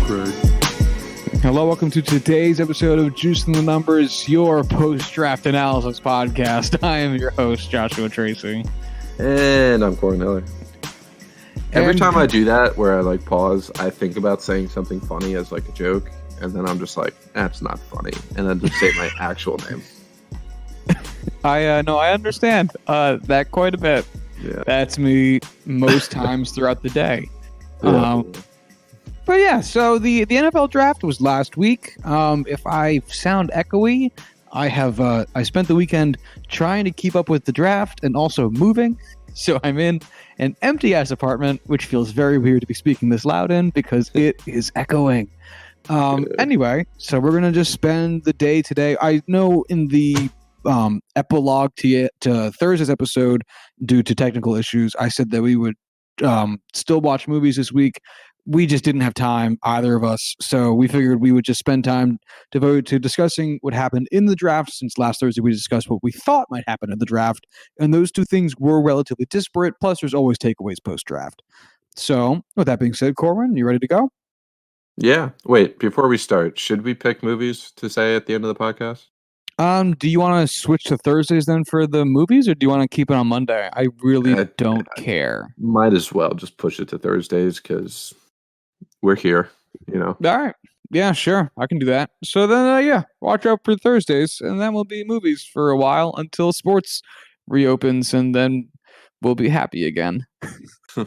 Craig. Hello, welcome to today's episode of Juice in the Numbers, your post-draft analysis podcast. I am your host, Joshua Tracy. And I'm Corwin Miller. Every time I do that, where I pause, I think about saying something funny as a joke, and then I'm just like, that's not funny, and then just say my actual name. I understand that quite a bit. Yeah. That's me most times throughout the day. Yeah. But yeah, so the NFL draft was last week. If I sound echoey, I spent the weekend trying to keep up with the draft and also moving. So I'm in an empty ass apartment, which feels very weird to be speaking this loud in because it is echoing. Anyway, so we're gonna just spend the day today. I know in the epilogue to Thursday's episode, due to technical issues, I said that we would still watch movies this week. We just didn't have time, either of us, so we figured we would just spend time devoted to discussing what happened in the draft, since last Thursday we discussed what we thought might happen in the draft, and those two things were relatively disparate, plus there's always takeaways post-draft. So, with that being said, Corwin, you ready to go? Yeah. Wait, before we start, should we pick movies to say at the end of the podcast? Do you want to switch to Thursdays then for the movies, or do you want to keep it on Monday? I really don't care. Might as well just push it to Thursdays, because we're here, All right. Yeah, sure. I can do that. So then, watch out for Thursdays, and then we'll be movies for a while until sports reopens, and then we'll be happy again. So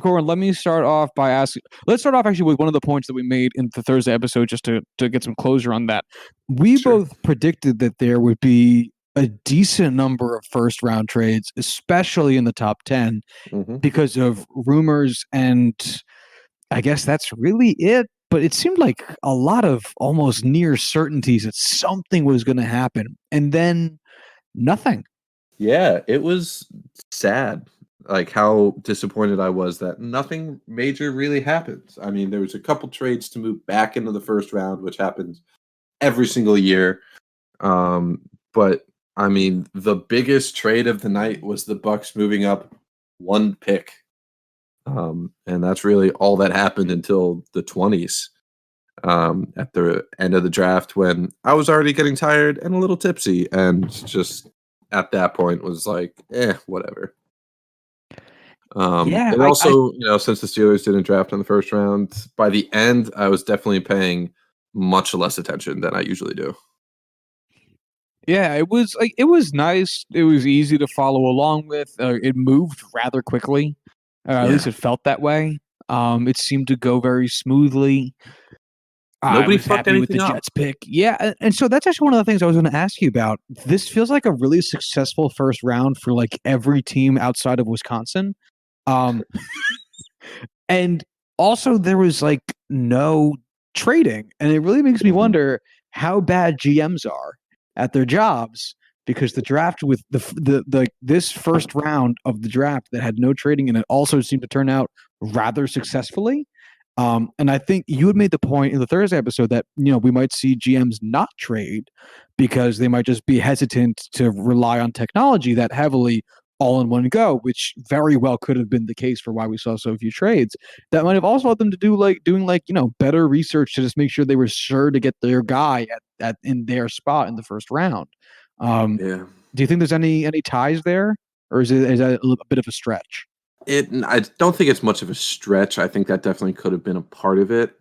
Corwin, let me start off by asking. Let's start off actually with one of the points that we made in the Thursday episode, just to get some closure on that. We both predicted that there would be a decent number of first round trades, especially in the top 10, because of rumors, and I guess that's really it. But it seemed like a lot of almost near certainties that something was going to happen, and then nothing. Yeah, it was sad, how disappointed I was that nothing major really happened. I mean, there was a couple trades to move back into the first round, which happens every single year. But I mean, the biggest trade of the night was the Bucks moving up one pick. And that's really all that happened until the 20s, at the end of the draft, when I was already getting tired and a little tipsy, and just at that point was like, whatever. And also, since the Steelers didn't draft in the first round, by the end, I was definitely paying much less attention than I usually do. Yeah, it was nice. It was easy to follow along with. It moved rather quickly. At least it felt that way. It seemed to go very smoothly. Nobody I was fucked happy with the anything up. Jets pick. Yeah, and so that's actually one of the things I was going to ask you about. This feels like a really successful first round for every team outside of Wisconsin. And also there was no trading, and it really makes me wonder how bad GMs are at their jobs, because the draft with this first round of the draft that had no trading in it also seemed to turn out rather successfully. And I think you had made the point in the Thursday episode that we might see GMs not trade because they might just be hesitant to rely on technology that heavily all in one go, which very well could have been the case for why we saw so few trades. That might have also led them to doing better research to just make sure they were sure to get their guy at in their spot in the first round. Do you think there's any ties there, or is that a bit of a stretch? I don't think it's much of a stretch. I think that definitely could have been a part of it.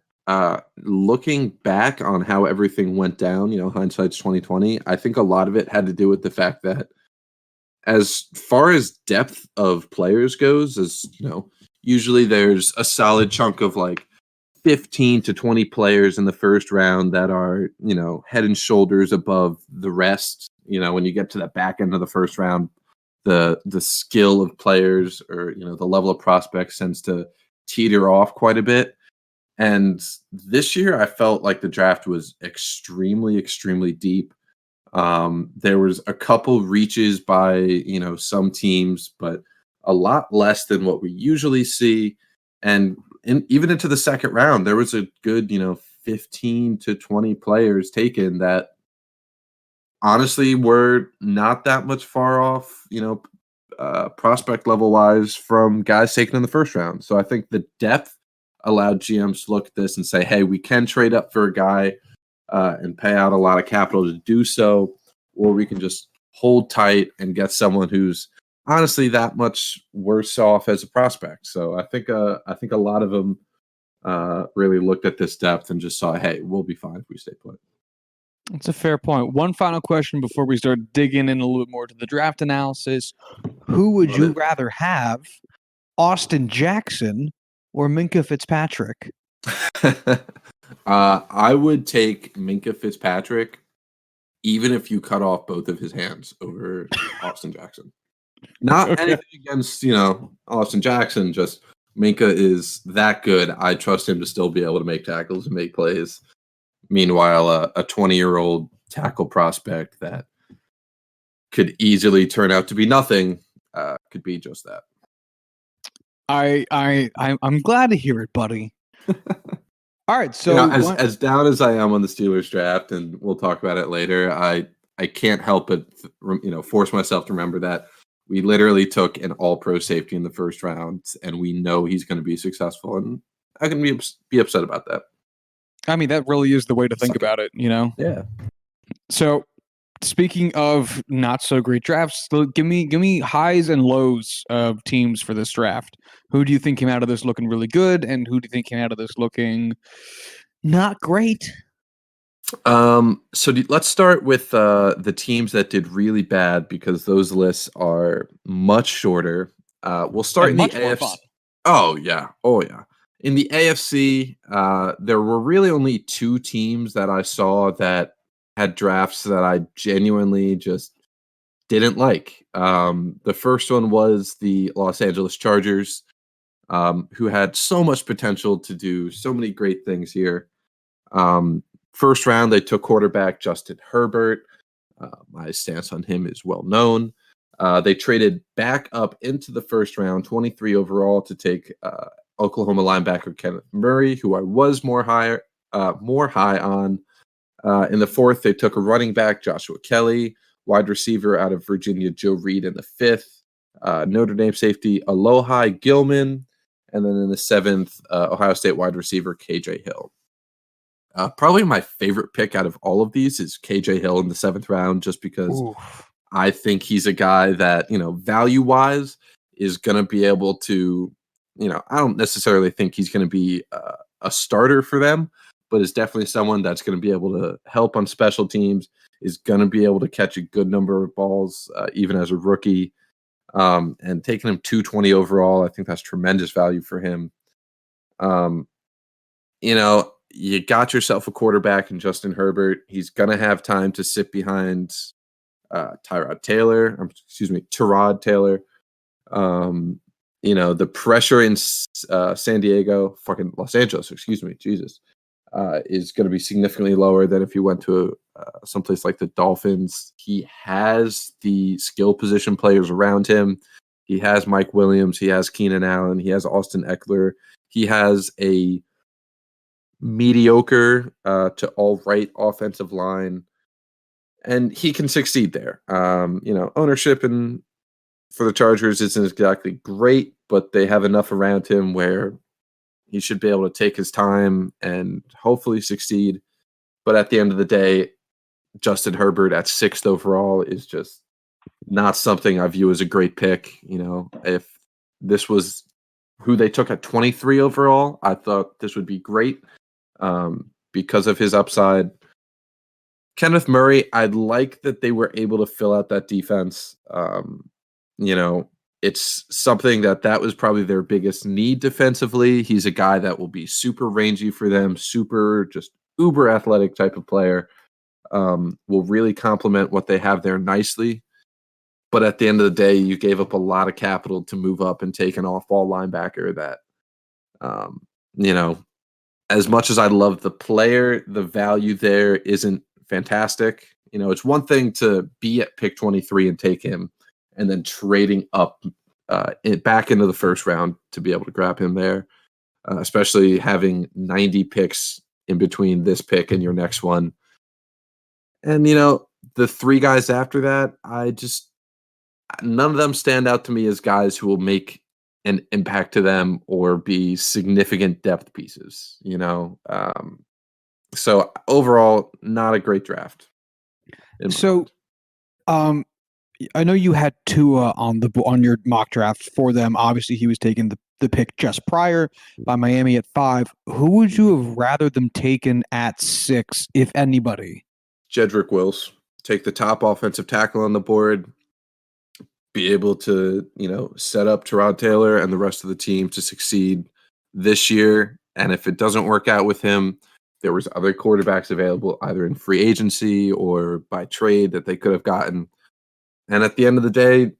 Looking back on how everything went down, hindsight's 2020. I think a lot of it had to do with the fact that, as far as depth of players goes, usually there's a solid chunk of 15 to 20 players in the first round that are, head and shoulders above the rest. When you get to the back end of the first round, the skill of players, or the level of prospects, tends to teeter off quite a bit. And this year I felt like the draft was extremely, extremely deep. There was a couple reaches by some teams, but a lot less than what we usually see. And even into the second round, there was a good 15 to 20 players taken that honestly were not that much far off, prospect level wise, from guys taken in the first round. So I think the depth allowed GMs to look at this and say, hey, we can trade up for a guy and pay out a lot of capital to do so, or we can just hold tight and get someone who's honestly that much worse off as a prospect. So I think a lot of them really looked at this depth and just saw, hey, we'll be fine if we stay put. That's a fair point. One final question before we start digging in a little bit more to the draft analysis. Who would you rather have, Austin Jackson or Minkah Fitzpatrick? I would take Minkah Fitzpatrick, even if you cut off both of his hands over Austin Jackson. Not anything against, Austin Jackson, just Minkah is that good. I trust him to still be able to make tackles and make plays. Meanwhile, a 20-year-old tackle prospect that could easily turn out to be nothing could be just that. I'm glad to hear it, buddy. All right, so as down as I am on the Steelers draft, and we'll talk about it later, I can't help but force myself to remember that we literally took an all-pro safety in the first round, and we know he's going to be successful, and I can be upset about that. I mean, that really is the way to think about it, Yeah. So, speaking of not so great drafts, give me highs and lows of teams for this draft. Who do you think came out of this looking really good, and who do you think came out of this looking not great? So let's start with the teams that did really bad, because those lists are much shorter. We'll start in the AFC. Oh yeah. In the AFC, there were really only two teams that I saw that had drafts that I genuinely just didn't like. The first one was the Los Angeles Chargers, who had so much potential to do so many great things here. First round, they took quarterback Justin Herbert. My stance on him is well known. They traded back up into the first round, 23 overall, to take Oklahoma linebacker Kenneth Murray, who I was more high on. In the fourth, they took a running back, Joshua Kelly, wide receiver out of Virginia, Joe Reed in the fifth, Notre Dame safety Alohi Gilman, and then in the seventh, Ohio State wide receiver KJ Hill. Probably my favorite pick out of all of these is KJ Hill in the seventh round, just because I think he's a guy that, value-wise is going to be able to, I don't necessarily think he's going to be a starter for them, but is definitely someone that's going to be able to help on special teams, is going to be able to catch a good number of balls, even as a rookie. And taking him 220 overall, I think that's tremendous value for him. You got yourself a quarterback in Justin Herbert. He's going to have time to sit behind Tyrod Taylor. The pressure in San Diego, fucking Los Angeles, Jesus, is going to be significantly lower than if you went to someplace like the Dolphins. He has the skill position players around him. He has Mike Williams. He has Keenan Allen. He has Austin Eckler. He has a mediocre to all right offensive line, and he can succeed there. Ownership and for the Chargers isn't exactly great, but they have enough around him where he should be able to take his time and hopefully succeed. But at the end of the day, Justin Herbert at sixth overall is just not something I view as a great pick. If this was who they took at 23 overall, I thought this would be great because of his upside. Kenneth Murray, I'd like that they were able to fill out that defense. It's something that was probably their biggest need defensively. He's a guy that will be super rangy for them, super just uber athletic type of player. Will really complement what they have there nicely. But at the end of the day, you gave up a lot of capital to move up and take an off-ball linebacker that, as much as I love the player, the value there isn't fantastic. It's one thing to be at pick 23 and take him, and then trading up back into the first round to be able to grab him there, especially having 90 picks in between this pick and your next one. And, the three guys after that, none of them stand out to me as guys who will make an impact to them or be significant depth pieces, you know? So overall, not a great draft in my So, mind. um, I know you had Tua on your mock draft for them. Obviously, he was taking the pick just prior by Miami at 5. Who would you have rather them taken at 6, if anybody? Jedrick Wills, take the top offensive tackle on the board, be able to, set up Terod Taylor and the rest of the team to succeed this year. And if it doesn't work out with him, there was other quarterbacks available either in free agency or by trade that they could have gotten. And at the end of the day,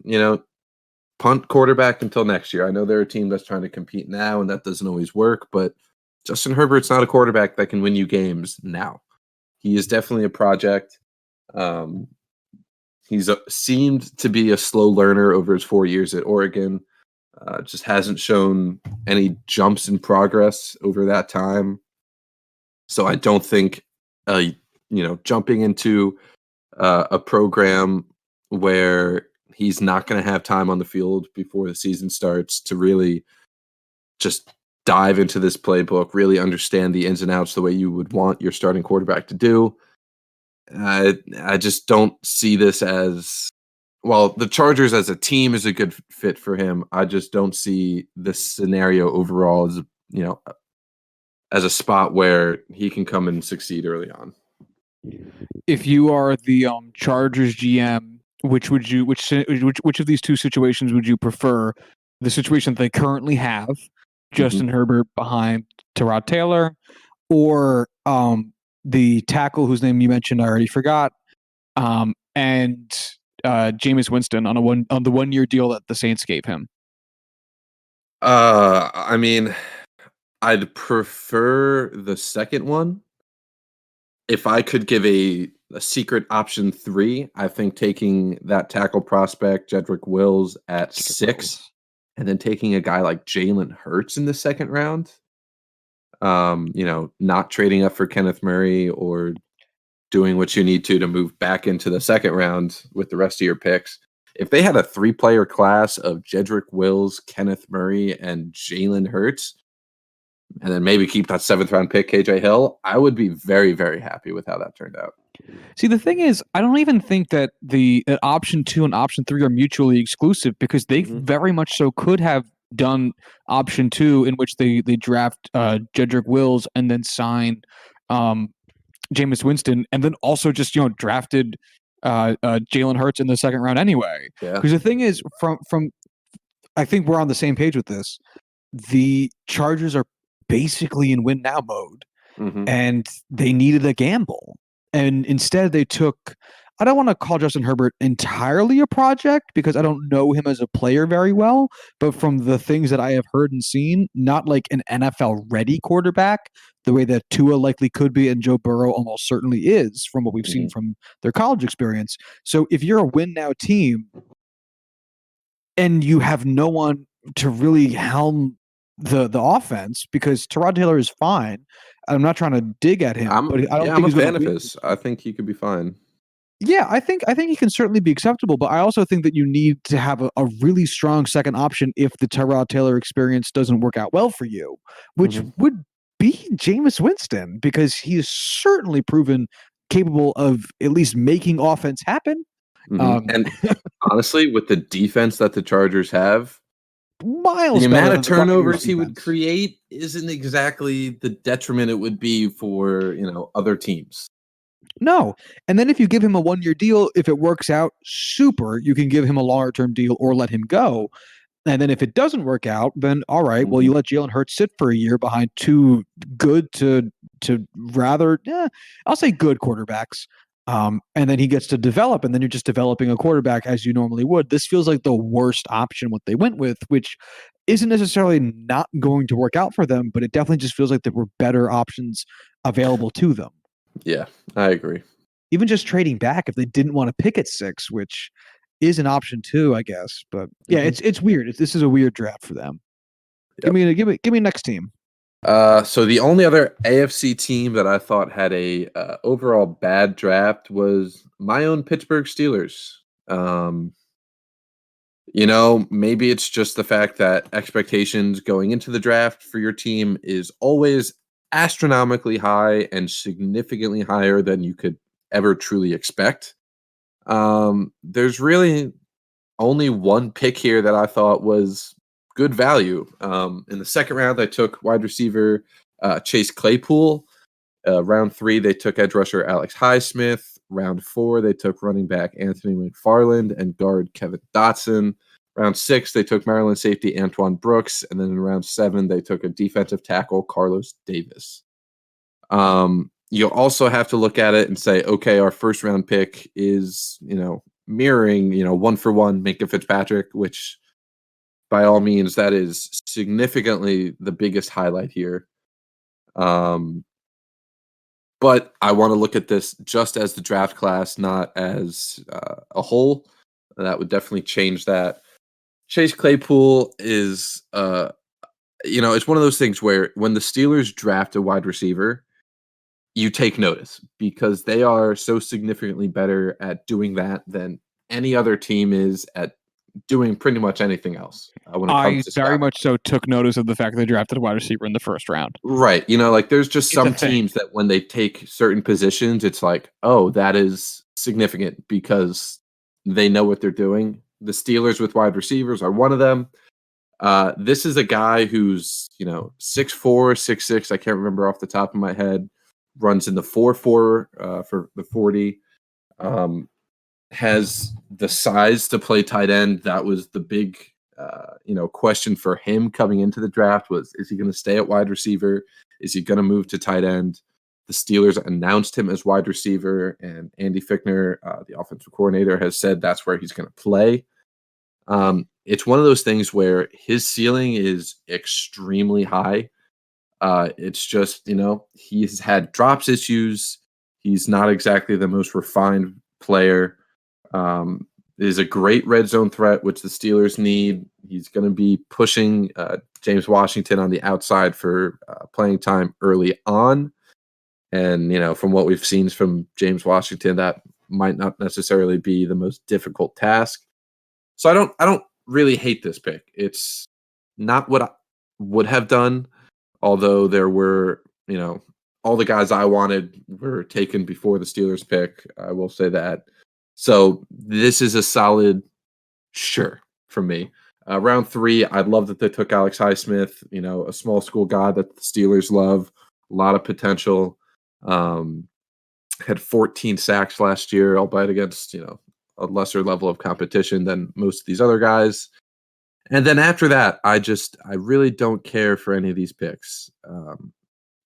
punt quarterback until next year. I know they're a team that's trying to compete now, and that doesn't always work, but Justin Herbert's not a quarterback that can win you games now. He is definitely a project. Um, he's seemed to be a slow learner over his 4 years at Oregon. Just hasn't shown any jumps in progress over that time. So I don't think, jumping into a program where he's not going to have time on the field before the season starts to really just dive into this playbook, really understand the ins and outs the way you would want your starting quarterback to do. I just don't see this as well. The Chargers as a team is a good fit for him. I just don't see this scenario overall as a spot where he can come and succeed early on. If you are the Chargers GM, which of these two situations would you prefer? The situation that they currently have, Justin Herbert behind Tyrod Taylor, or the tackle whose name you mentioned I already forgot, and Jameis Winston on the 1 year deal that the Saints gave him. I mean, I'd prefer the second one. If I could give a secret option 3, I think taking that tackle prospect, Jedrick Wills, at 6, and then taking a guy like Jalen Hurts in the second round, not trading up for Kenneth Murray or doing what you need to move back into the second round with the rest of your picks. If they had a 3-player class of Jedrick Wills, Kenneth Murray, and Jalen Hurts, and then maybe keep that 7th round pick, KJ Hill, I would be very, very happy with how that turned out. See, the thing is, I don't even think that the option 2 and option 3 are mutually exclusive, because they very much so could have done option 2, in which they draft Jedrick Wills and then sign Jameis Winston, and then also just drafted Jalen Hurts in the second round anyway. Yeah. Because the thing is, from I think we're on the same page with this. The Chargers are basically in win now mode, and they needed a gamble. And instead they took, I don't want to call Justin Herbert entirely a project, because I don't know him as a player very well, but from the things that I have heard and seen, not like an NFL ready quarterback, the way that Tua likely could be and Joe Burrow almost certainly is from what we've seen from their college experience. So if you're a win now team and you have no one to really helm the offense, because Tyrod Taylor is fine. I'm not trying to dig at him, but I don't think I'm a he's fan of his. I think he could be fine. Yeah, I think he can certainly be acceptable, but I also think that you need to have a really strong second option if the Tyrod Taylor experience doesn't work out well for you, which would be Jameis Winston, because he is certainly proven capable of at least making offense happen. And honestly, with the defense that the Chargers have, miles the better amount than of the Buccaneers turnovers he would defense. create isn't exactly the detriment it would be for, other teams. No. And then if you give him a 1 year deal, if it works out, super, you can give him a longer term deal or let him go. And then if it doesn't work out, then all right, well, you let Jalen Hurts sit for a year behind 2 good to rather, I'll say good quarterbacks. And then he gets to develop, and then you're just developing a quarterback as you normally would. This feels like the worst option what they went with, which isn't necessarily not going to work out for them, but it definitely just feels like there were better options available to them. Yeah, I agree. Even just trading back if they didn't want to pick at 6, which is an option too, I guess. But yeah, it's weird. This is a weird draft for them. Yep. Give me next team. So the only other AFC team that I thought had a overall bad draft was my own Pittsburgh Steelers. Maybe it's just the fact that expectations going into the draft for your team is always astronomically high and significantly higher than you could ever truly expect. There's really only one pick here that I thought was good value. In the second round, I took wide receiver Chase Claypool. Round 3, they took edge rusher Alex Highsmith. Round 4, they took running back Anthony McFarland and guard Kevin Dotson. Round 6, they took Maryland safety Antoine Brooks. And then in round 7, they took a defensive tackle, Carlos Davis. You'll also have to look at it and say, okay, our first round pick is, mirroring, one for one Minka Fitzpatrick, which by all means, that is significantly the biggest highlight here. But I want to look at this just as the draft class, not as a whole. That would definitely change that. Chase Claypool is, it's one of those things where when the Steelers draft a wide receiver, you take notice because they are so significantly better at doing that than any other team is at doing pretty much anything else when it I comes to very scouting. much so took notice of the fact that they drafted a wide receiver in the first round. Right. There's just It's some a thing. teams that when they take certain positions, it's like, oh, that is significant because they know what they're doing. The Steelers with wide receivers are one of them. This is a guy who's, 6'4", 6'6", I can't remember off the top of my head, runs in the 4.4 for the 40. Has the size to play tight end. That was the big, question for him coming into the draft was, is he going to stay at wide receiver? Is he going to move to tight end? The Steelers announced him as wide receiver, and Andy Fichtner, the offensive coordinator, has said that's where he's going to play. It's one of those things where his ceiling is extremely high. It's just, he's had drops issues. He's not exactly the most refined player. Is a great red zone threat, which the Steelers need. He's going to be pushing James Washington on the outside for playing time early on. And, from what we've seen from James Washington, that might not necessarily be the most difficult task. So I don't really hate this pick. It's not what I would have done, although there were, all the guys I wanted were taken before the Steelers pick. I will say that. So this is a solid sure for me. Round 3, I love that they took Alex Highsmith, a small school guy that the Steelers love, a lot of potential. Had 14 sacks last year, albeit against, a lesser level of competition than most of these other guys. And then after that, I really don't care for any of these picks.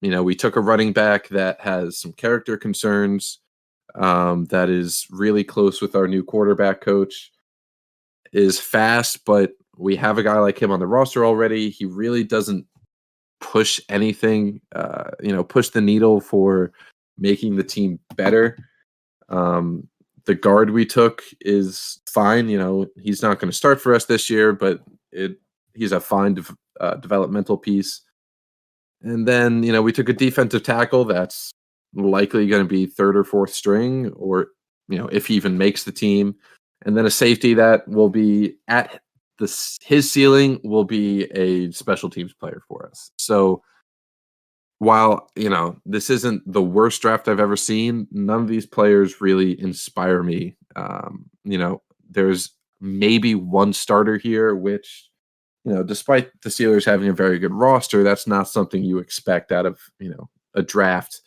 We took a running back that has some character concerns. That is really close with our new quarterback coach, is fast, but we have a guy like him on the roster already. He really doesn't push anything, push the needle for making the team better. The guard we took is fine. He's not going to start for us this year, but he's a fine developmental piece. And then, we took a defensive tackle that's likely going to be third or fourth string, or if he even makes the team, and then a safety that will be at his ceiling will be a special teams player for us. So while this isn't the worst draft I've ever seen, none of these players really inspire me. There's maybe one starter here, which despite the Steelers having a very good roster, that's not something you expect out of a draft.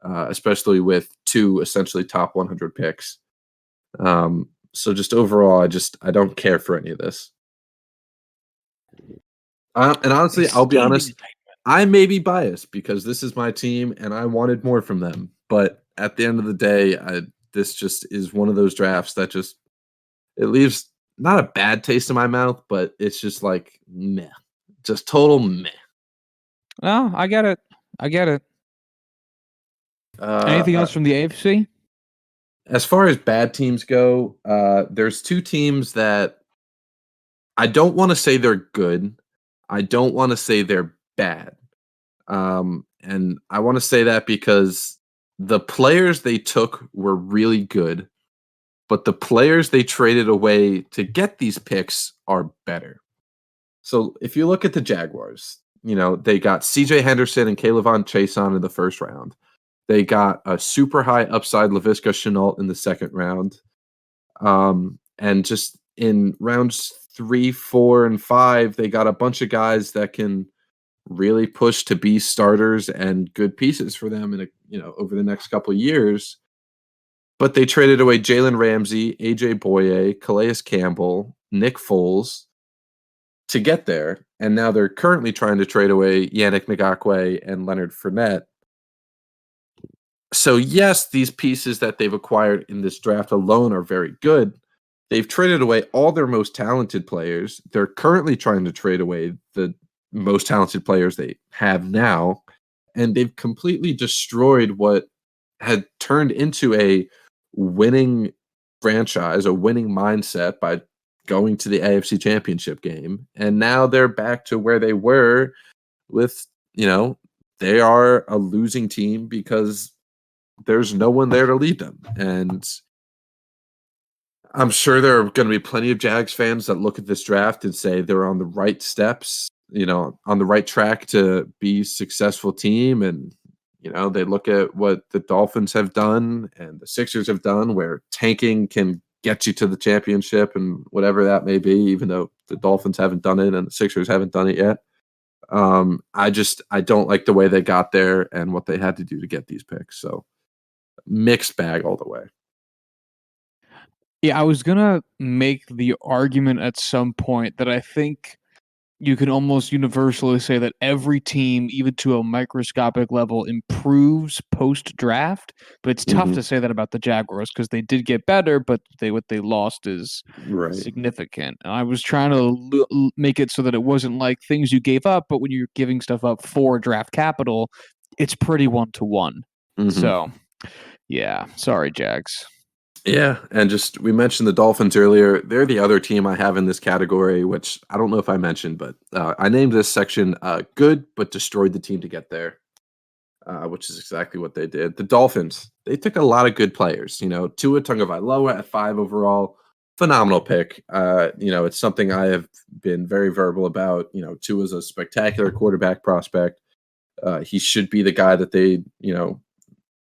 Especially with 2 essentially top 100 picks. So just overall, I don't care for any of this. And honestly, I'll be honest, I may be biased because this is my team and I wanted more from them. But at the end of the day, this just is one of those drafts that it leaves not a bad taste in my mouth, but it's just like meh, just total meh. Oh, I get it. Anything else from the AFC? As far as bad teams go, there's 2 teams that I don't want to say they're good. I don't want to say they're bad. And I want to say that because the players they took were really good. but the players they traded away to get these picks are better. So if you look at the Jaguars, they got CJ Henderson and Kayvon Chason in the first round. They got a super high upside Laviska Shenault in the second round. And just in rounds 3, 4, and 5, they got a bunch of guys that can really push to be starters and good pieces for them over the next couple of years. But they traded away Jalen Ramsey, AJ Boye, Calais Campbell, Nick Foles to get there. And now they're currently trying to trade away Yannick Ngakoue and Leonard Fournette. So yes, these pieces that they've acquired in this draft alone are very good. They've traded away all their most talented players. They're currently trying to trade away the most talented players they have now. And they've completely destroyed what had turned into a winning franchise, a winning mindset by going to the AFC Championship game. And now they're back to where they were with, they are a losing team because there's no one there to lead them. And I'm sure there are going to be plenty of Jags fans that look at this draft and say they're on the right steps, on the right track to be a successful team. And, they look at what the Dolphins have done and the Sixers have done, where tanking can get you to the championship and whatever that may be, even though the Dolphins haven't done it and the Sixers haven't done it yet. I don't like the way they got there and what they had to do to get these picks. So mixed bag all the way. Yeah, I was gonna make the argument at some point that I think you can almost universally say that every team, even to a microscopic level, improves post-draft, but it's tough to say that about the Jaguars because they did get better, but what they lost is significant. And I was trying to make it so that it wasn't like things you gave up, but when you're giving stuff up for draft capital, it's pretty one-to-one. So, yeah, sorry, Jags. Yeah, and we mentioned the Dolphins earlier. They're the other team I have in this category, which I don't know if I mentioned, but I named this section good, but destroyed the team to get there, which is exactly what they did. The Dolphins, they took a lot of good players. Tua Tagovailoa at 5 overall, phenomenal pick. It's something I have been very verbal about. Tua's a spectacular quarterback prospect. He should be the guy that they,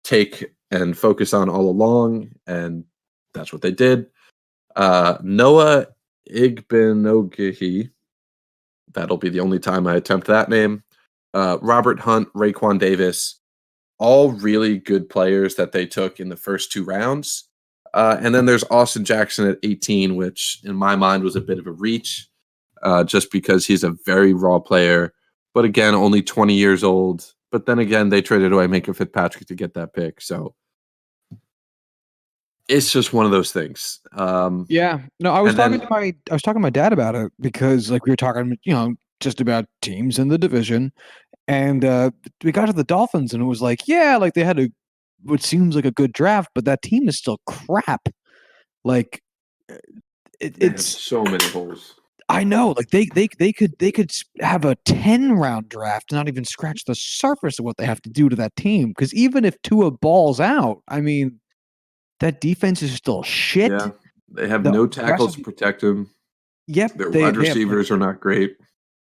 take and focus on all along, and that's what they did. Noah Igbinoghene, that'll be the only time I attempt that name. Robert Hunt, Raekwon Davis, all really good players that they took in the first 2 rounds. And then there's Austin Jackson at 18, which in my mind was a bit of a reach, just because he's a very raw player, but again, only 20 years old. But then again, they traded away Minka Fitzpatrick to get that pick, so it's just one of those things. Yeah, no, I was talking to my dad about it because, like, we were talking, just about teams in the division, and we got to the Dolphins, and it was like, yeah, like they had what seems like a good draft, but that team is still crap. Like, it's so many holes. I know, like they could have a 10-round draft and not even scratch the surface of what they have to do to that team. Because even if Tua balls out, I mean, that defense is still shit. Yeah, they have no tackles to protect him. Yep, their wide receivers are not great.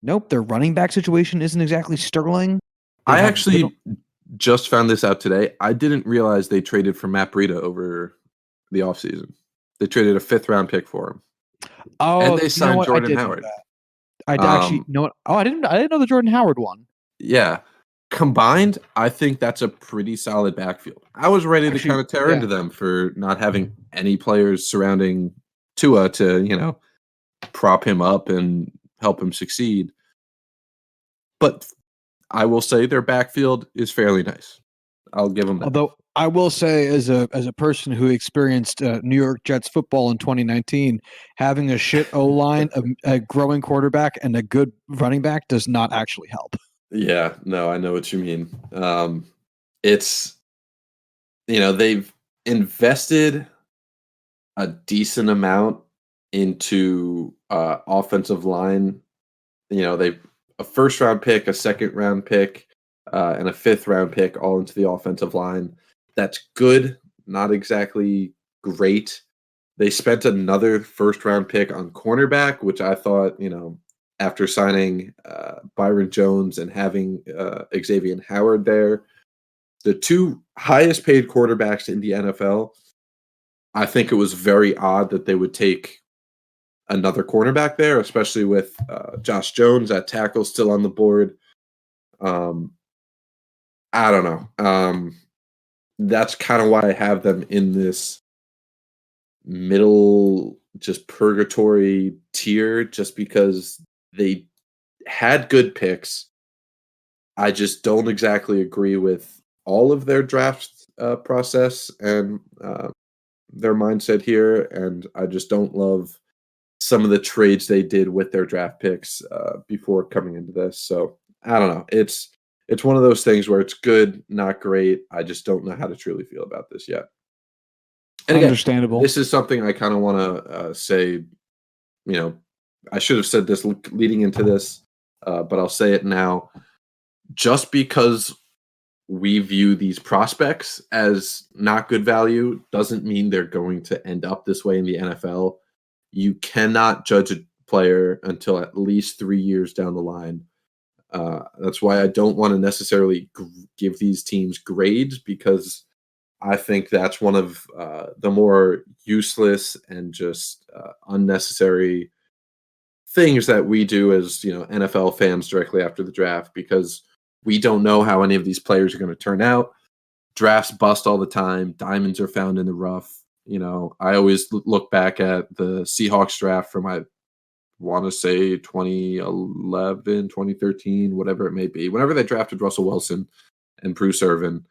Nope, their running back situation isn't exactly sterling. I actually just found this out today. I didn't realize they traded for Matt Breida over the offseason. They traded a 5th-round pick for him. Oh, and they signed Jordan Howard. I actually know. I didn't know the Jordan Howard one. Yeah, combined, I think that's a pretty solid backfield. I was ready to kind of tear into them for not having any players surrounding Tua to, prop him up and help him succeed. But I will say their backfield is fairly nice. I'll give them that. Although I will say, as a person who experienced New York Jets football in 2019, having a shit O-line, a growing quarterback, and a good running back does not actually help. Yeah, no, I know what you mean. It's, they've invested a decent amount into offensive line. They've a 1st-round pick, a 2nd-round pick, and a 5th-round pick all into the offensive line. That's good, not exactly great. They spent another first-round pick on cornerback, which I thought, after signing Byron Jones and having Xavier Howard there, the two highest paid quarterbacks in the NFL, I think it was very odd that they would take another cornerback there, especially with Josh Jones at tackle still on the board. I don't know. That's kind of why I have them in this middle, just purgatory tier, just because they had good picks. I just don't exactly agree with all of their draft process and their mindset here, and I just don't love some of the trades they did with their draft picks before coming into this. So I don't know. It's one of those things where it's good, not great. I just don't know how to truly feel about this yet. And again, Understandable. this is something I kind of want to say. I should have said this leading into this, but I'll say it now. Just because we view these prospects as not good value doesn't mean they're going to end up this way in the NFL. You cannot judge a player until at least 3 years down the line. That's why I don't want to necessarily give these teams grades, because I think that's one of the more useless and just unnecessary things that we do as NFL fans directly after the draft, because we don't know how any of these players are going to turn out. Drafts bust all the time. Diamonds are found in the rough. I always look back at the Seahawks draft from, I want to say 2011, 2013, whatever it may be. Whenever they drafted Russell Wilson and Bruce Irvin,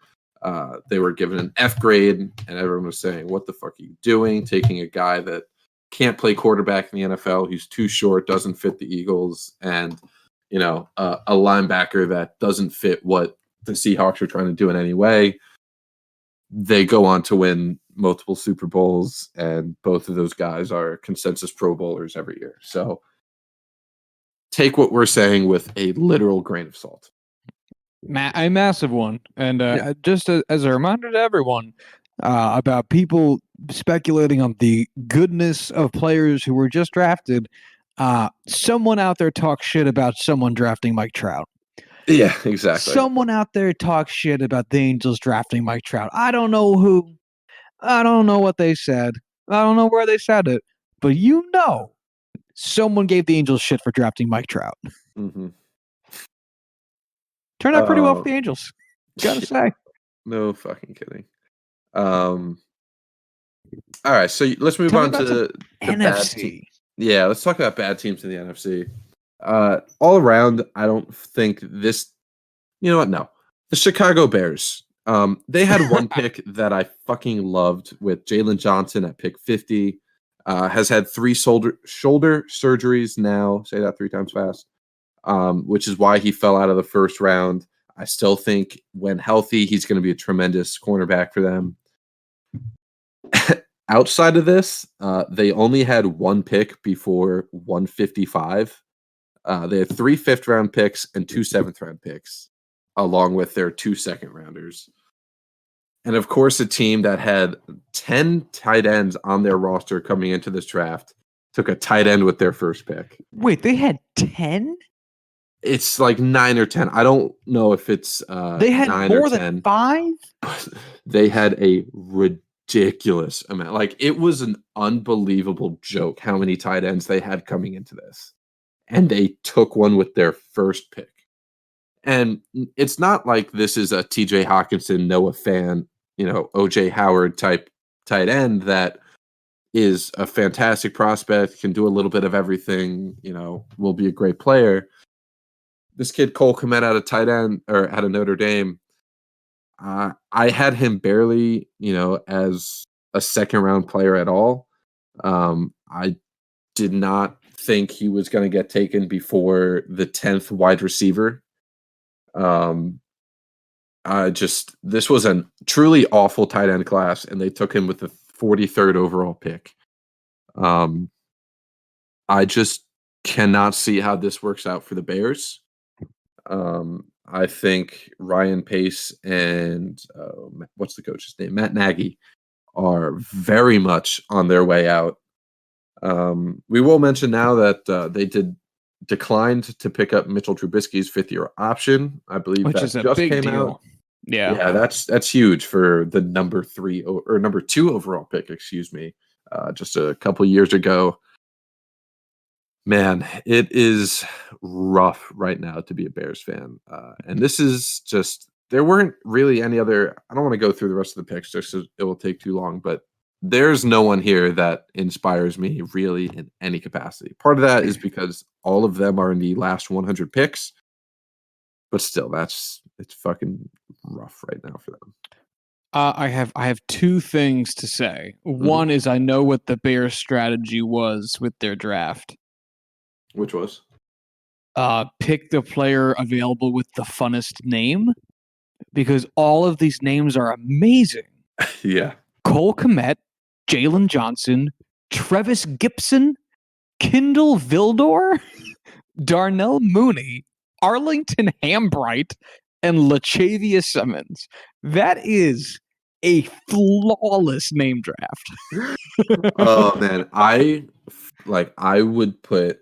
they were given an F grade, and everyone was saying, what the fuck are you doing? Taking a guy that can't play quarterback in the NFL, who's too short, doesn't fit the Eagles, and a linebacker that doesn't fit what the Seahawks are trying to do in any way. They go on to win multiple Super Bowls, and both of those guys are consensus Pro Bowlers every year. So take what we're saying with a literal grain of salt. A massive one. And just as a reminder to everyone about people speculating on the goodness of players who were just drafted, someone out there talks shit about someone drafting Mike Trout. Yeah, exactly. Someone out there talks shit about the Angels drafting Mike Trout. I don't know who. I don't know what they said. I don't know where they said it. But someone gave the Angels shit for drafting Mike Trout. Mm-hmm. Turned out pretty well for the Angels. Gotta say. No fucking kidding. All right, so let's move on to the NFC. Yeah, let's talk about bad teams in the NFC. All around, I don't think this. You know what? No, the Chicago Bears. They had one pick that I fucking loved with Jalen Johnson at pick 50. Has had 3 shoulder surgeries now. Say that 3 times fast. Which is why he fell out of the first round. I still think when healthy, he's going to be a tremendous cornerback for them. Outside of this, they only had 1 pick before 155. They had 3 fifth-round picks and 2 seventh-round picks, along with their 2 second-rounders. And, of course, a team that had 10 tight ends on their roster coming into this draft took a tight end with their first pick. Wait, they had 10? It's like 9 or 10. I don't know if it's they had 9 more or than 10. 5? They had a ridiculous amount. Like, it was an unbelievable joke how many tight ends they had coming into this. And they took one with their first pick. And it's not like this is a TJ Hawkinson, Noah Fan, OJ Howard type tight end that is a fantastic prospect, can do a little bit of everything, will be a great player. This kid Cole Kmet out of tight end or out of Notre Dame, I had him barely, as a second round player at all. I did not think he was going to get taken before the 10th wide receiver. This was a truly awful tight end class, and they took him with the 43rd overall pick. I just cannot see how this works out for the Bears. I think Ryan Pace and what's the coach's name? Matt Nagy are very much on their way out. We will mention now that they declined to pick up Mitchell Trubisky's fifth-year option. I believe which that is a just big came deal. out. Yeah. Yeah, that's huge for the number 2 overall pick, excuse me, just a couple years ago. Man, it is rough right now to be a Bears fan, and this is just there weren't really any other. I don't want to go through the rest of the picks just 'cause it will take too long, but there's no one here that inspires me really in any capacity. Part of that is because all of them are in the last 100 picks, but still, it's fucking rough right now for them. I have two things to say. Mhm. One is I know what the Bears' strategy was with their draft. Which was? Pick the player available with the funnest name, because all of these names are amazing. Yeah. Cole Kmet, Jalen Johnson, Trevis Gibson, Kindle Vildor, Darnell Mooney, Arlington Hambright, and Latavius Simmons. That is a flawless name draft. Oh man, I would put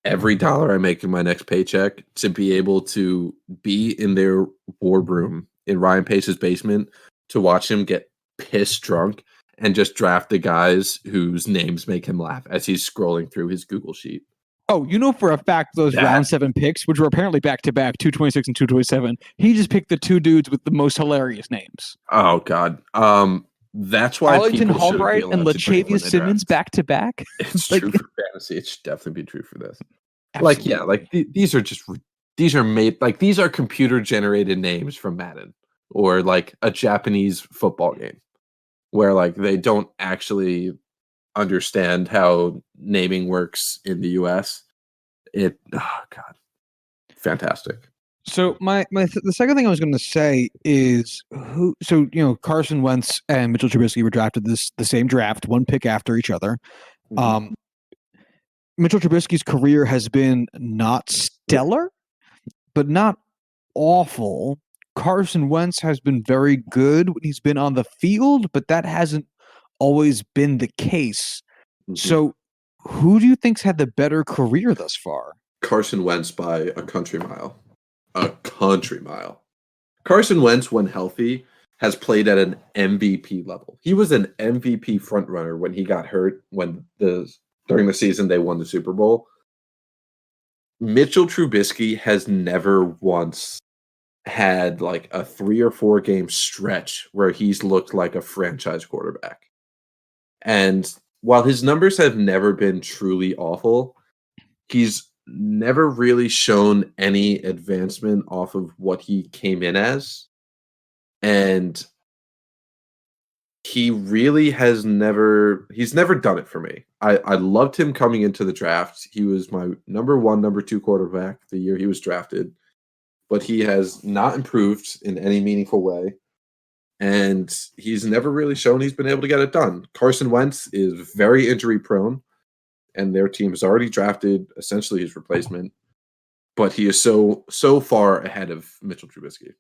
every dollar I make in my next paycheck to be able to be in their war room in Ryan Pace's basement to watch him get pissed drunk and just draft the guys whose names make him laugh as he's scrolling through his Google sheet. Oh, you know for a fact those That- round 7 picks, which were apparently back to back, 226 and 227, he just picked the two dudes with the most hilarious names. Oh god. That's why Arlington people should be Hambright and allowed to drink when Latavius they Simmons draft. back to back. It's Like- true for fantasy. It should definitely be true for this. Absolutely. These are just these are made like these are computer generated names from Madden or like a Japanese football game where like they don't actually understand how naming works in the US. Oh god. Fantastic. So the second thing I was going to say is who. So Carson Wentz and Mitchell Trubisky were drafted the same draft, one pick after each other. Mhm. Mitchell Trubisky's career has been not stellar, but not awful. Carson Wentz has been very good when he's been on the field, but that hasn't always been the case. Mhm. So, who do you think's had the better career thus far? Carson Wentz by a country mile. A country mile. Carson Wentz, when healthy, has played at an MVP level. He was an MVP frontrunner when he got hurt during the season they won the Super Bowl. Mitchell Trubisky has never once had like a 3 or 4 game stretch where he's looked like a franchise quarterback. And while his numbers have never been truly awful, he's never really shown any advancement off of what he came in as. And he really he's never done it for me. I loved him coming into the draft. He was my number 1, number 2 quarterback the year he was drafted, but he has not improved in any meaningful way. And he's never really shown he's been able to get it done. Carson Wentz is very injury prone, and their team has already drafted essentially his replacement, but he is so far ahead of Mitchell Trubisky.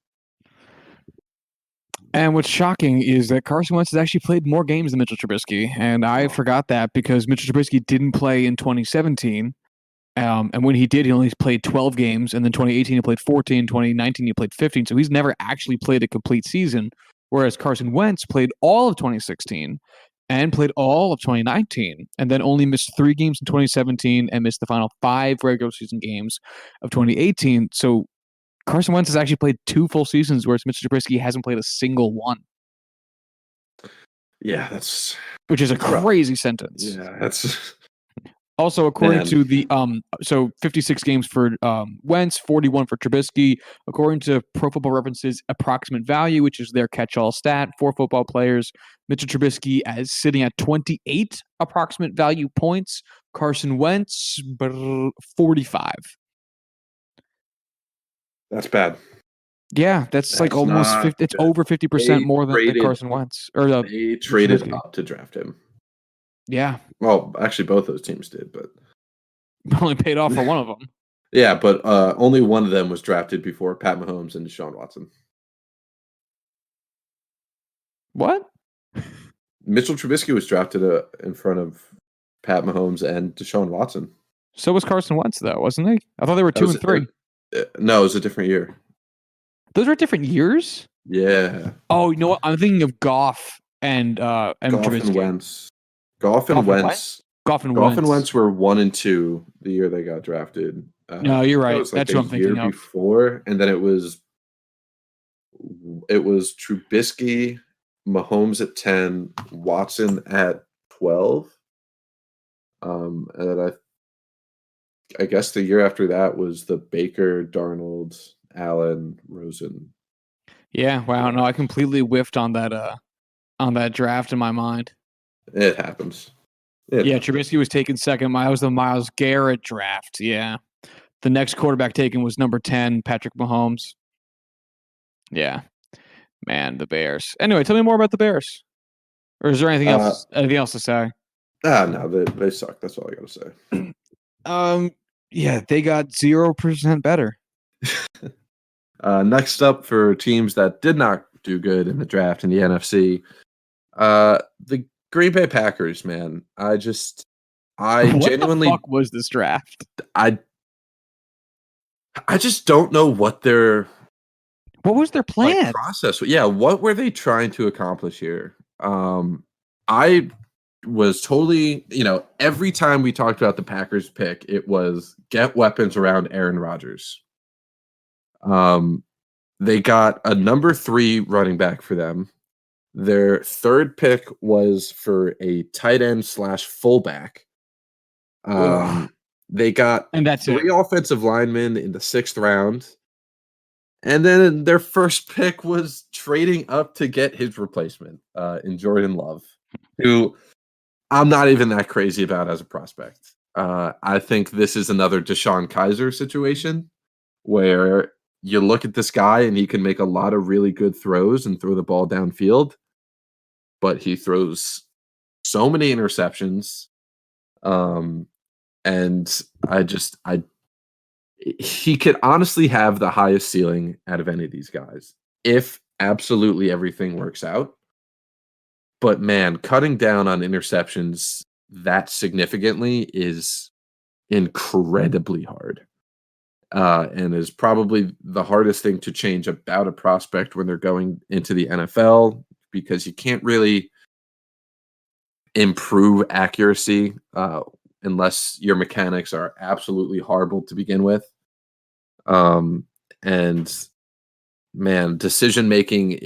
And what's shocking is that Carson Wentz has actually played more games than Mitchell Trubisky, and I forgot that because Mitchell Trubisky didn't play in 2017, and when he did, he only played 12 games, and then 2018 he played 14, 2019 he played 15, so he's never actually played a complete season, whereas Carson Wentz played all of 2016 and played all of 2019, and then only missed 3 games in 2017 and missed the final 5 regular season games of 2018, so Carson Wentz has actually played 2 full seasons, whereas Mitchell Trubisky hasn't played a single one. Yeah, which is a rough. crazy sentence. Yeah, that's Also, according Man. to the so 56 games for Wentz, 41 for Trubisky. According to Pro Football Reference's approximate value, which is their catch-all stat for football players, Mitchell Trubisky is sitting at 28 approximate value points. Carson Wentz, 45. that's bad. Yeah, that's like That's almost not 50. It's good. over 50% more than traded- Carson Wentz or They traded Trubisky. up to draft him. Yeah, Well, actually, both those teams did, but only paid off for one of them. yeah, but only one of them was drafted before Pat Mahomes and Deshaun Watson. What? Mitchell Trubisky was drafted in front of Pat Mahomes and Deshaun Watson. So was Carson Wentz, though, wasn't he? I thought they were 2 and 3. No, it was a different year. Those were different years? Yeah. Oh, you know what? I'm thinking of Goff and Goff Trubisky. and Wentz. Goff and Wentz were 1 and 2 the year they got drafted. No, you're right. Was like That's what I'm thinking of. Before, and then it was Trubisky, Mahomes at 10, Watson at 12. And then I guess the year after that was the Baker, Darnold, Allen, Rosen. Yeah, wow. No, I completely whiffed on that draft in my mind. It happens. Trubisky was taken second. That was the Myles Garrett draft. Yeah. The next quarterback taken was number 10, Patrick Mahomes. Yeah. Man, the Bears. Anyway, tell me more about the Bears. Or is there anything else to say? No, they suck. That's all I got to say. Yeah, they got 0% better. Next up for teams that did not do good in the draft in the NFC, the Green Bay Packers, man. I genuinely. What the fuck was this draft? I just don't know what was their plan? Process. Yeah, what were they trying to accomplish here? I was totally, every time we talked about the Packers pick, it was get weapons around Aaron Rodgers. They got a number 3 running back for them. Their third pick was for a tight end / fullback. They got and that's 3 offensive linemen in the 6th round. And then their first pick was trading up to get his replacement in Jordan Love, who I'm not even that crazy about as a prospect. I think this is another Deshaun Kaiser situation where you look at this guy and he can make a lot of really good throws and throw the ball downfield, but he throws so many interceptions. And he could honestly have the highest ceiling out of any of these guys if absolutely everything works out. But man, cutting down on interceptions that significantly is incredibly hard. And is probably the hardest thing to change about a prospect when they're going into the NFL, because you can't really improve accuracy unless your mechanics are absolutely horrible to begin with. And man, decision making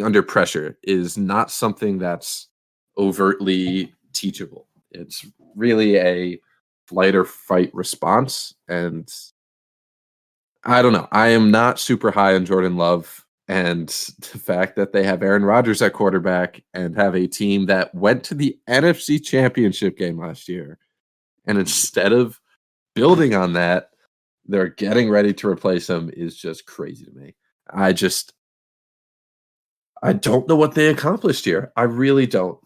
under pressure is not something that's overtly teachable. It's really a flight or fight response. And I don't know. I am not super high on Jordan Love, and the fact that they have Aaron Rodgers at quarterback and have a team that went to the NFC Championship game last year, and instead of building on that, they're getting ready to replace him, is just crazy to me. I don't know what they accomplished here. I really don't.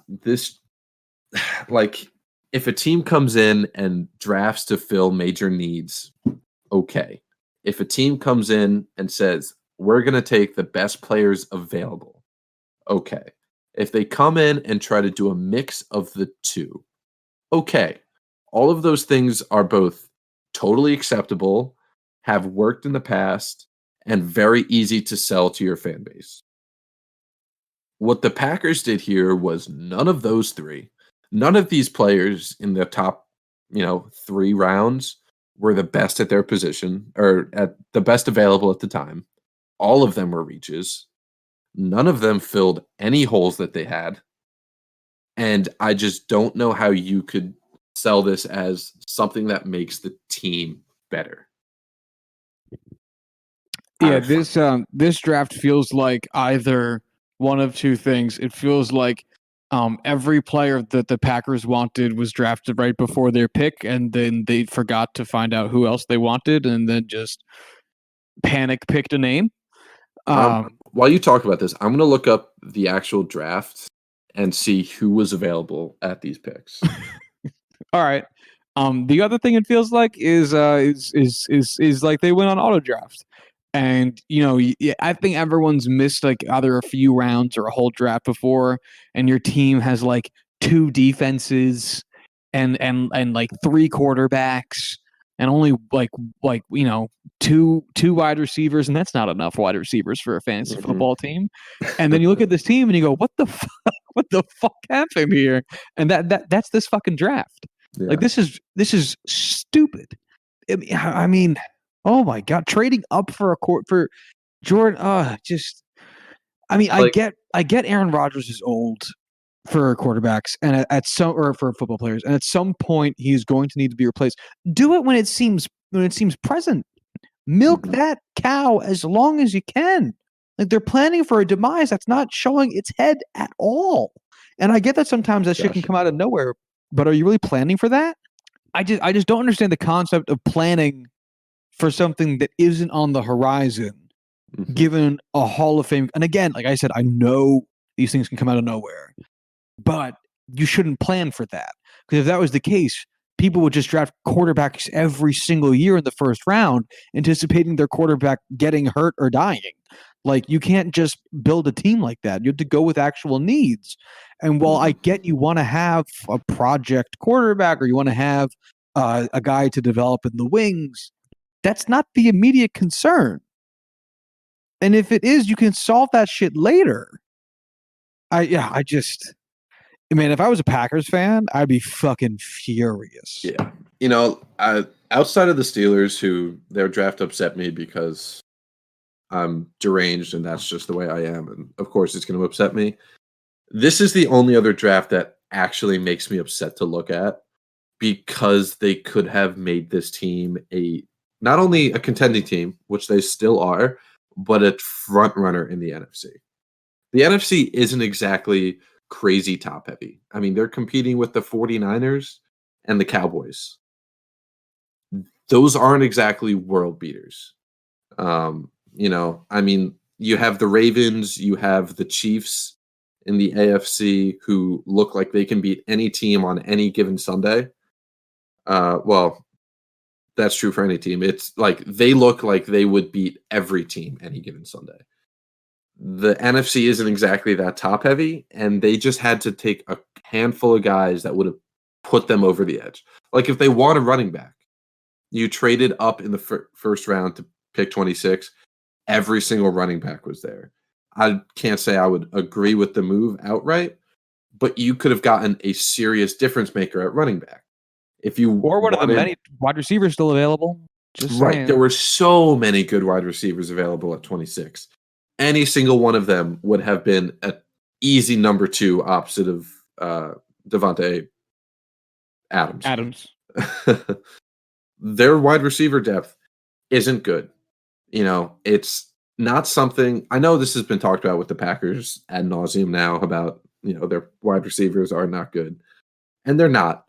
If a team comes in and drafts to fill major needs, okay. If a team comes in and says, we're going to take the best players available, okay. If they come in and try to do a mix of the two, okay. All of those things are both totally acceptable, have worked in the past, and very easy to sell to your fan base. What the Packers did here was none of those three. None of these players in the top, 3 rounds were the best at their position or at the best available at the time. All of them were reaches. None of them filled any holes that they had. And I just don't know how you could sell this as something that makes the team better. Yeah, this draft feels like either one of two things. It feels like every player that the Packers wanted was drafted right before their pick, and then they forgot to find out who else they wanted, and then just panic picked a name. While you talk about this, I'm going to look up the actual draft and see who was available at these picks. All right. The other thing it feels like is like they went on auto draft, And I think everyone's missed like either a few rounds or a whole draft before, and your team has like two defenses and like three quarterbacks and only two wide receivers, and that's not enough wide receivers for a fantasy football team. And then you look at this team and you go, what the fuck? What the fuck happened here? And that's this fucking draft. Yeah. Like this is stupid. I mean, oh my god, trading up for a court for Jordan. I get Aaron Rodgers is old for quarterbacks and or for football players, and at some point he's going to need to be replaced. Do it when it seems present. Milk that cow as long as you can. Like they're planning for a demise that's not showing its head at all. And I get that sometimes that shit can come out of nowhere, but are you really planning for that? I just don't understand the concept of planning for something that isn't on the horizon, given a Hall of Fame. And again, like I said, I know these things can come out of nowhere, but you shouldn't plan for that. Because if that was the case, people would just draft quarterbacks every single year in the first round, anticipating their quarterback getting hurt or dying. Like, you can't just build a team like that. You have to go with actual needs. And while I get you want to have a project quarterback or you want to have a guy to develop in the wings, that's not the immediate concern. And if it is, you can solve that shit later. Man, if I was a Packers fan, I'd be fucking furious. Yeah. Outside of the Steelers, who their draft upset me because I'm deranged and that's just the way I am. And of course it's going to upset me. This is the only other draft that actually makes me upset to look at, because they could have made this team not only a contending team, which they still are, but a front runner in the NFC. The NFC isn't exactly crazy top heavy. I mean, they're competing with the 49ers and the Cowboys. Those aren't exactly world beaters. You have the Ravens, you have the Chiefs in the AFC, who look like they can beat any team on any given Sunday. Well, that's true for any team. It's like they look like they would beat every team any given Sunday. The NFC isn't exactly that top heavy, and they just had to take a handful of guys that would have put them over the edge. Like if they want a running back, you traded up in the first round to pick 26. Every single running back was there. I can't say I would agree with the move outright, but you could have gotten a serious difference maker at running back. Or one of the many wide receivers still available. Just right. saying. There were so many good wide receivers available at 26. Any single one of them would have been an easy number 2 opposite of Devontae Adams. Their wide receiver depth isn't good. It's not something. I know this has been talked about with the Packers ad nauseum now about, their wide receivers are not good. And they're not.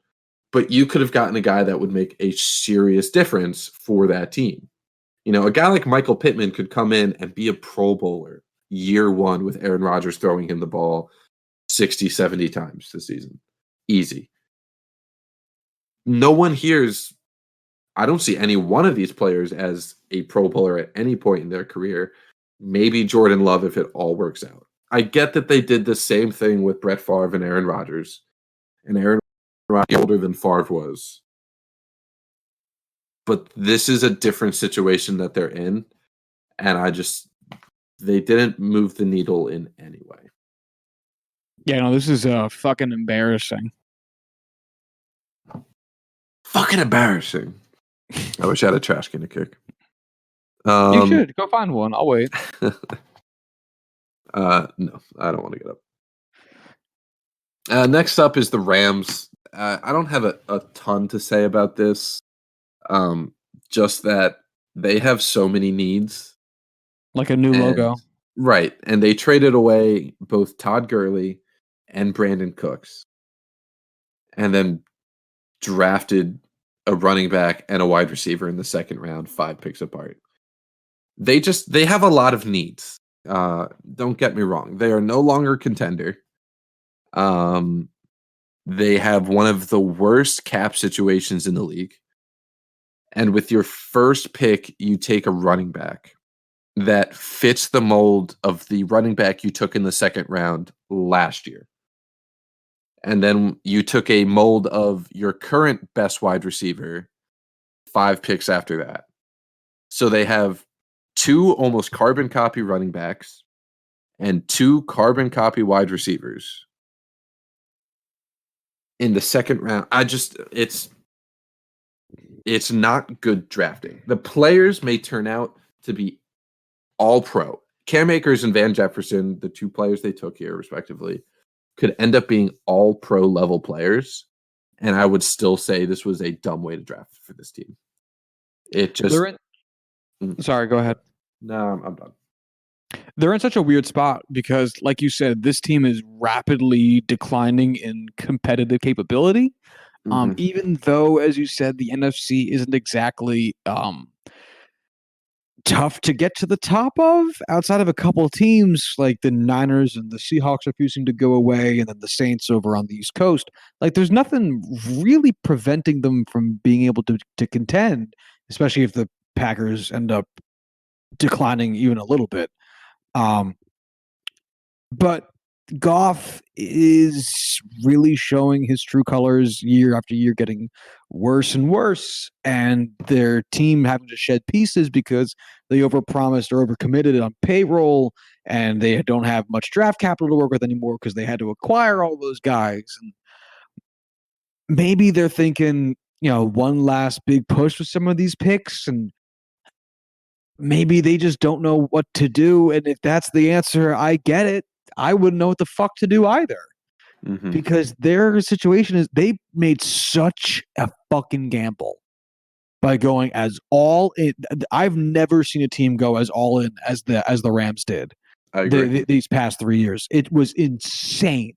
But you could have gotten a guy that would make a serious difference for that team. A guy like Michael Pittman could come in and be a Pro Bowler year one with Aaron Rodgers throwing him the ball 60, 70 times this season. Easy. No one I don't see any one of these players as a Pro Bowler at any point in their career. Maybe Jordan Love if it all works out. I get that they did the same thing with Brett Favre and Aaron Rodgers. And Aaron Rodgers older than Favre was. But this is a different situation that they're in. And they didn't move the needle in any way. Yeah, no, this is fucking embarrassing. Fucking embarrassing. I wish I had a trash can to kick. You should. Go find one. I'll wait. No, I don't want to get up. Next up is the Rams. I don't have a ton to say about this. Just that they have so many needs. Like a new logo. Right. And they traded away both Todd Gurley and Brandon Cooks. And then drafted a running back and a wide receiver in the second round, 5 picks apart. They have a lot of needs. Don't get me wrong. They are no longer a contender. They have one of the worst cap situations in the league. And with your first pick, you take a running back. that fits the mold of the running back you took in the second round last year. And then you took a mold of your current best wide receiver 5 picks after that. So they have 2 almost carbon copy running backs and 2 carbon copy wide receivers in the second round. It's not good drafting. The players may turn out to be all pro. Cam Akers and Van Jefferson, the 2 players they took here respectively, could end up being all pro level players. And I would still say this was a dumb way to draft for this team. It just. Sorry, go ahead. No, I'm done. They're in such a weird spot because, like you said, this team is rapidly declining in competitive capability. Even though, as you said, the NFC isn't exactly tough to get to the top of, outside of a couple of teams like the Niners and the Seahawks refusing to go away, and then the Saints over on the East Coast. Like, there's nothing really preventing them from being able to contend, especially if the Packers end up declining even a little bit. But Goff is really showing his true colors year after year, getting worse and worse, and their team having to shed pieces because they overpromised or overcommitted on payroll, and they don't have much draft capital to work with anymore because they had to acquire all those guys. And maybe they're thinking, one last big push with some of these picks, and maybe they just don't know what to do. And if that's the answer, I get it. I wouldn't know what the fuck to do either. Because their situation is they made such a fucking gamble by going as all in. I've never seen a team go as all in as the Rams did. I agree. These past 3 years. It was insane.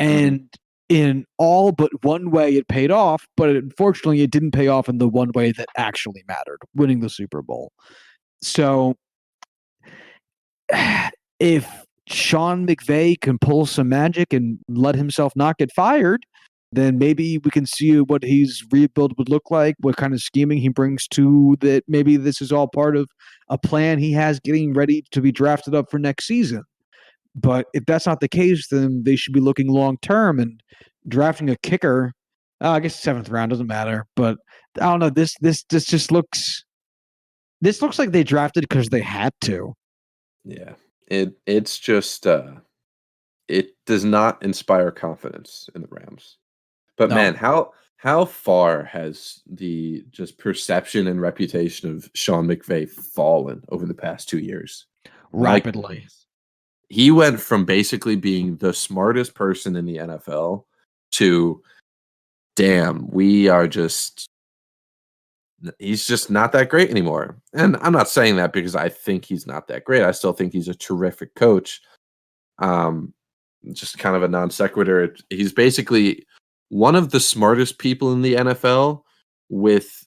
And in all but one way it paid off, but unfortunately it didn't pay off in the one way that actually mattered, winning the Super Bowl. So if Sean McVay can pull some magic and let himself not get fired, then maybe we can see what his rebuild would look like, what kind of scheming he brings to that. Maybe this is all part of a plan he has getting ready to be drafted up for next season. But if that's not the case, then they should be looking long term and drafting a kicker. I guess 7th round doesn't matter, but I don't know. This just looks. This looks like they drafted because they had to. Yeah, it's just it does not inspire confidence in the Rams. But man, how far has the just perception and reputation of Sean McVay fallen over the past 2 years? Rapidly. He went from basically being the smartest person in the NFL to, damn, he's just not that great anymore. And I'm not saying that because I think he's not that great. I still think he's a terrific coach. Just kind of a non sequitur. He's basically one of the smartest people in the NFL with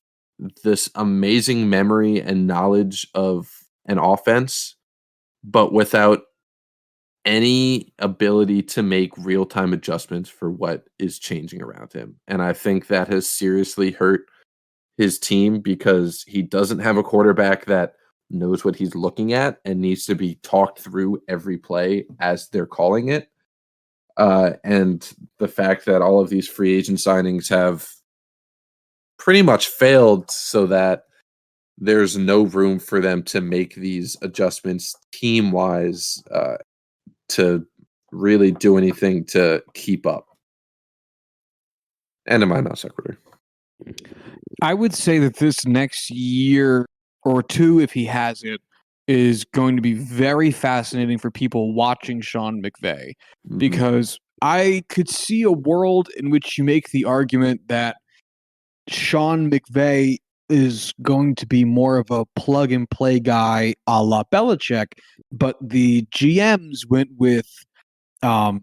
this amazing memory and knowledge of an offense, but without any ability to make real-time adjustments for what is changing around him. And I think that has seriously hurt his team because he doesn't have a quarterback that knows what he's looking at and needs to be talked through every play as they're calling it. And the fact that all of these free agent signings have pretty much failed so that there's no room for them to make these adjustments team-wise to really do anything to keep up. And in my non sequitur. I would say that this next year or two, if he has it, is going to be very fascinating for people watching Sean McVay, because I could see a world in which you make the argument that Sean McVay is going to be more of a plug and play guy a la Belichick, but the GMs went with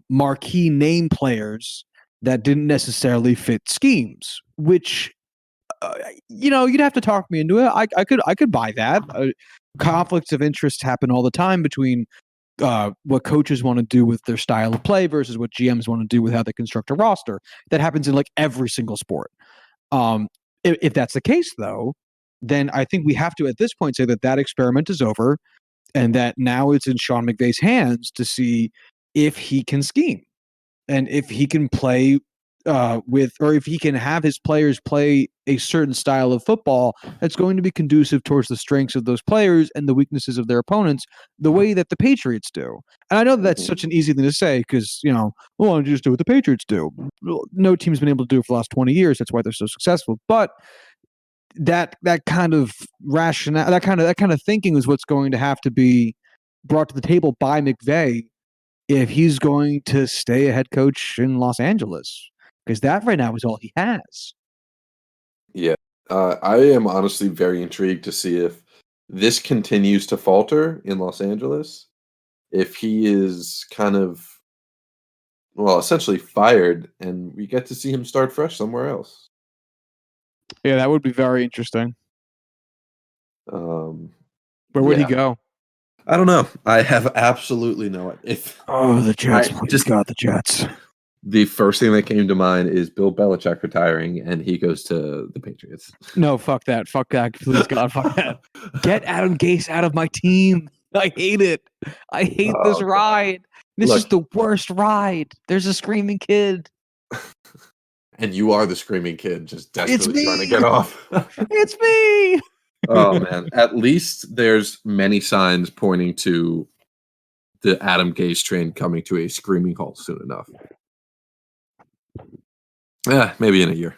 marquee name players that didn't necessarily fit schemes, which you'd have to talk me into it. I could buy that. Conflicts of interest happen all the time between what coaches want to do with their style of play versus what GMs want to do with how they construct a roster. That happens in like every single sport. If that's the case, though, then I think we have to at this point say that experiment is over. and that now it's in Sean McVay's hands to see if he can scheme and if he can play or if he can have his players play a certain style of football that's going to be conducive towards the strengths of those players and the weaknesses of their opponents, the way that the Patriots do. And I know that's such an easy thing to say because, well, why don't you just do what the Patriots do? Well, no team's been able to do it for the last 20 years. That's why they're so successful. But that kind of rationale, that kind of thinking is what's going to have to be brought to the table by McVay if he's going to stay a head coach in Los Angeles, because that right now is all he has. Yeah, I am honestly very intrigued to see if this continues to falter in Los Angeles, if he is kind of, well, essentially fired, and we get to see him start fresh somewhere else. Yeah, that would be very interesting. Where would he go? I don't know. I have absolutely no idea. The Jets. The Jets. The first thing that came to mind is Bill Belichick retiring, and he goes to the Patriots. No, fuck that. Fuck that. Please, God, fuck that. Get Adam Gase out of my team. I hate it. I hate this ride. This is the worst ride. There's a screaming kid. And you are the screaming kid, just desperately trying to get off. It's me. Oh, man. At least there's many signs pointing to the Adam Gase train coming to a screaming halt soon enough. Yeah, maybe in a year.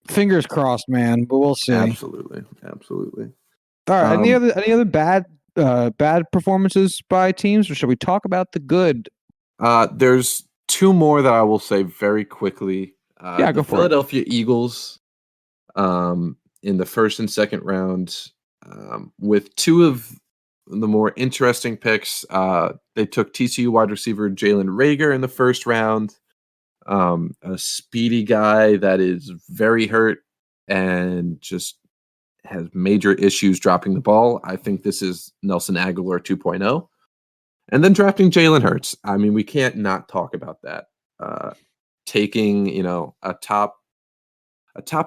Fingers crossed, man, but we'll see. Absolutely. All right. Any other bad performances by teams, or should we talk about the good? There's two more that I will say very quickly. Go for it. Philadelphia Eagles in the first and second round with two of the more interesting picks. They took TCU wide receiver Jalen Reagor in the first round. A speedy guy that is very hurt and just has major issues dropping the ball. I think this is Nelson Aguilar 2.0. And then drafting Jalen Hurts. I mean, we can't not talk about that. Taking, a top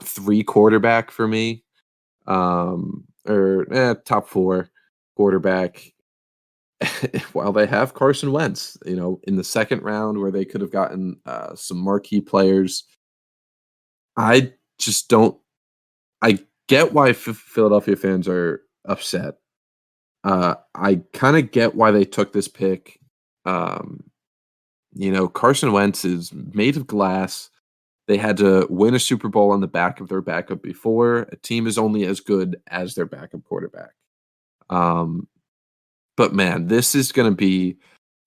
3 quarterback for me, or top 4 quarterback, while they have Carson Wentz, in the second round where they could have gotten some marquee players. I just don't. I get why Philadelphia fans are upset. I kind of get why they took this pick. Carson Wentz is made of glass. They had to win a Super Bowl on the back of their backup before. A team is only as good as their backup quarterback. But man, this is going to be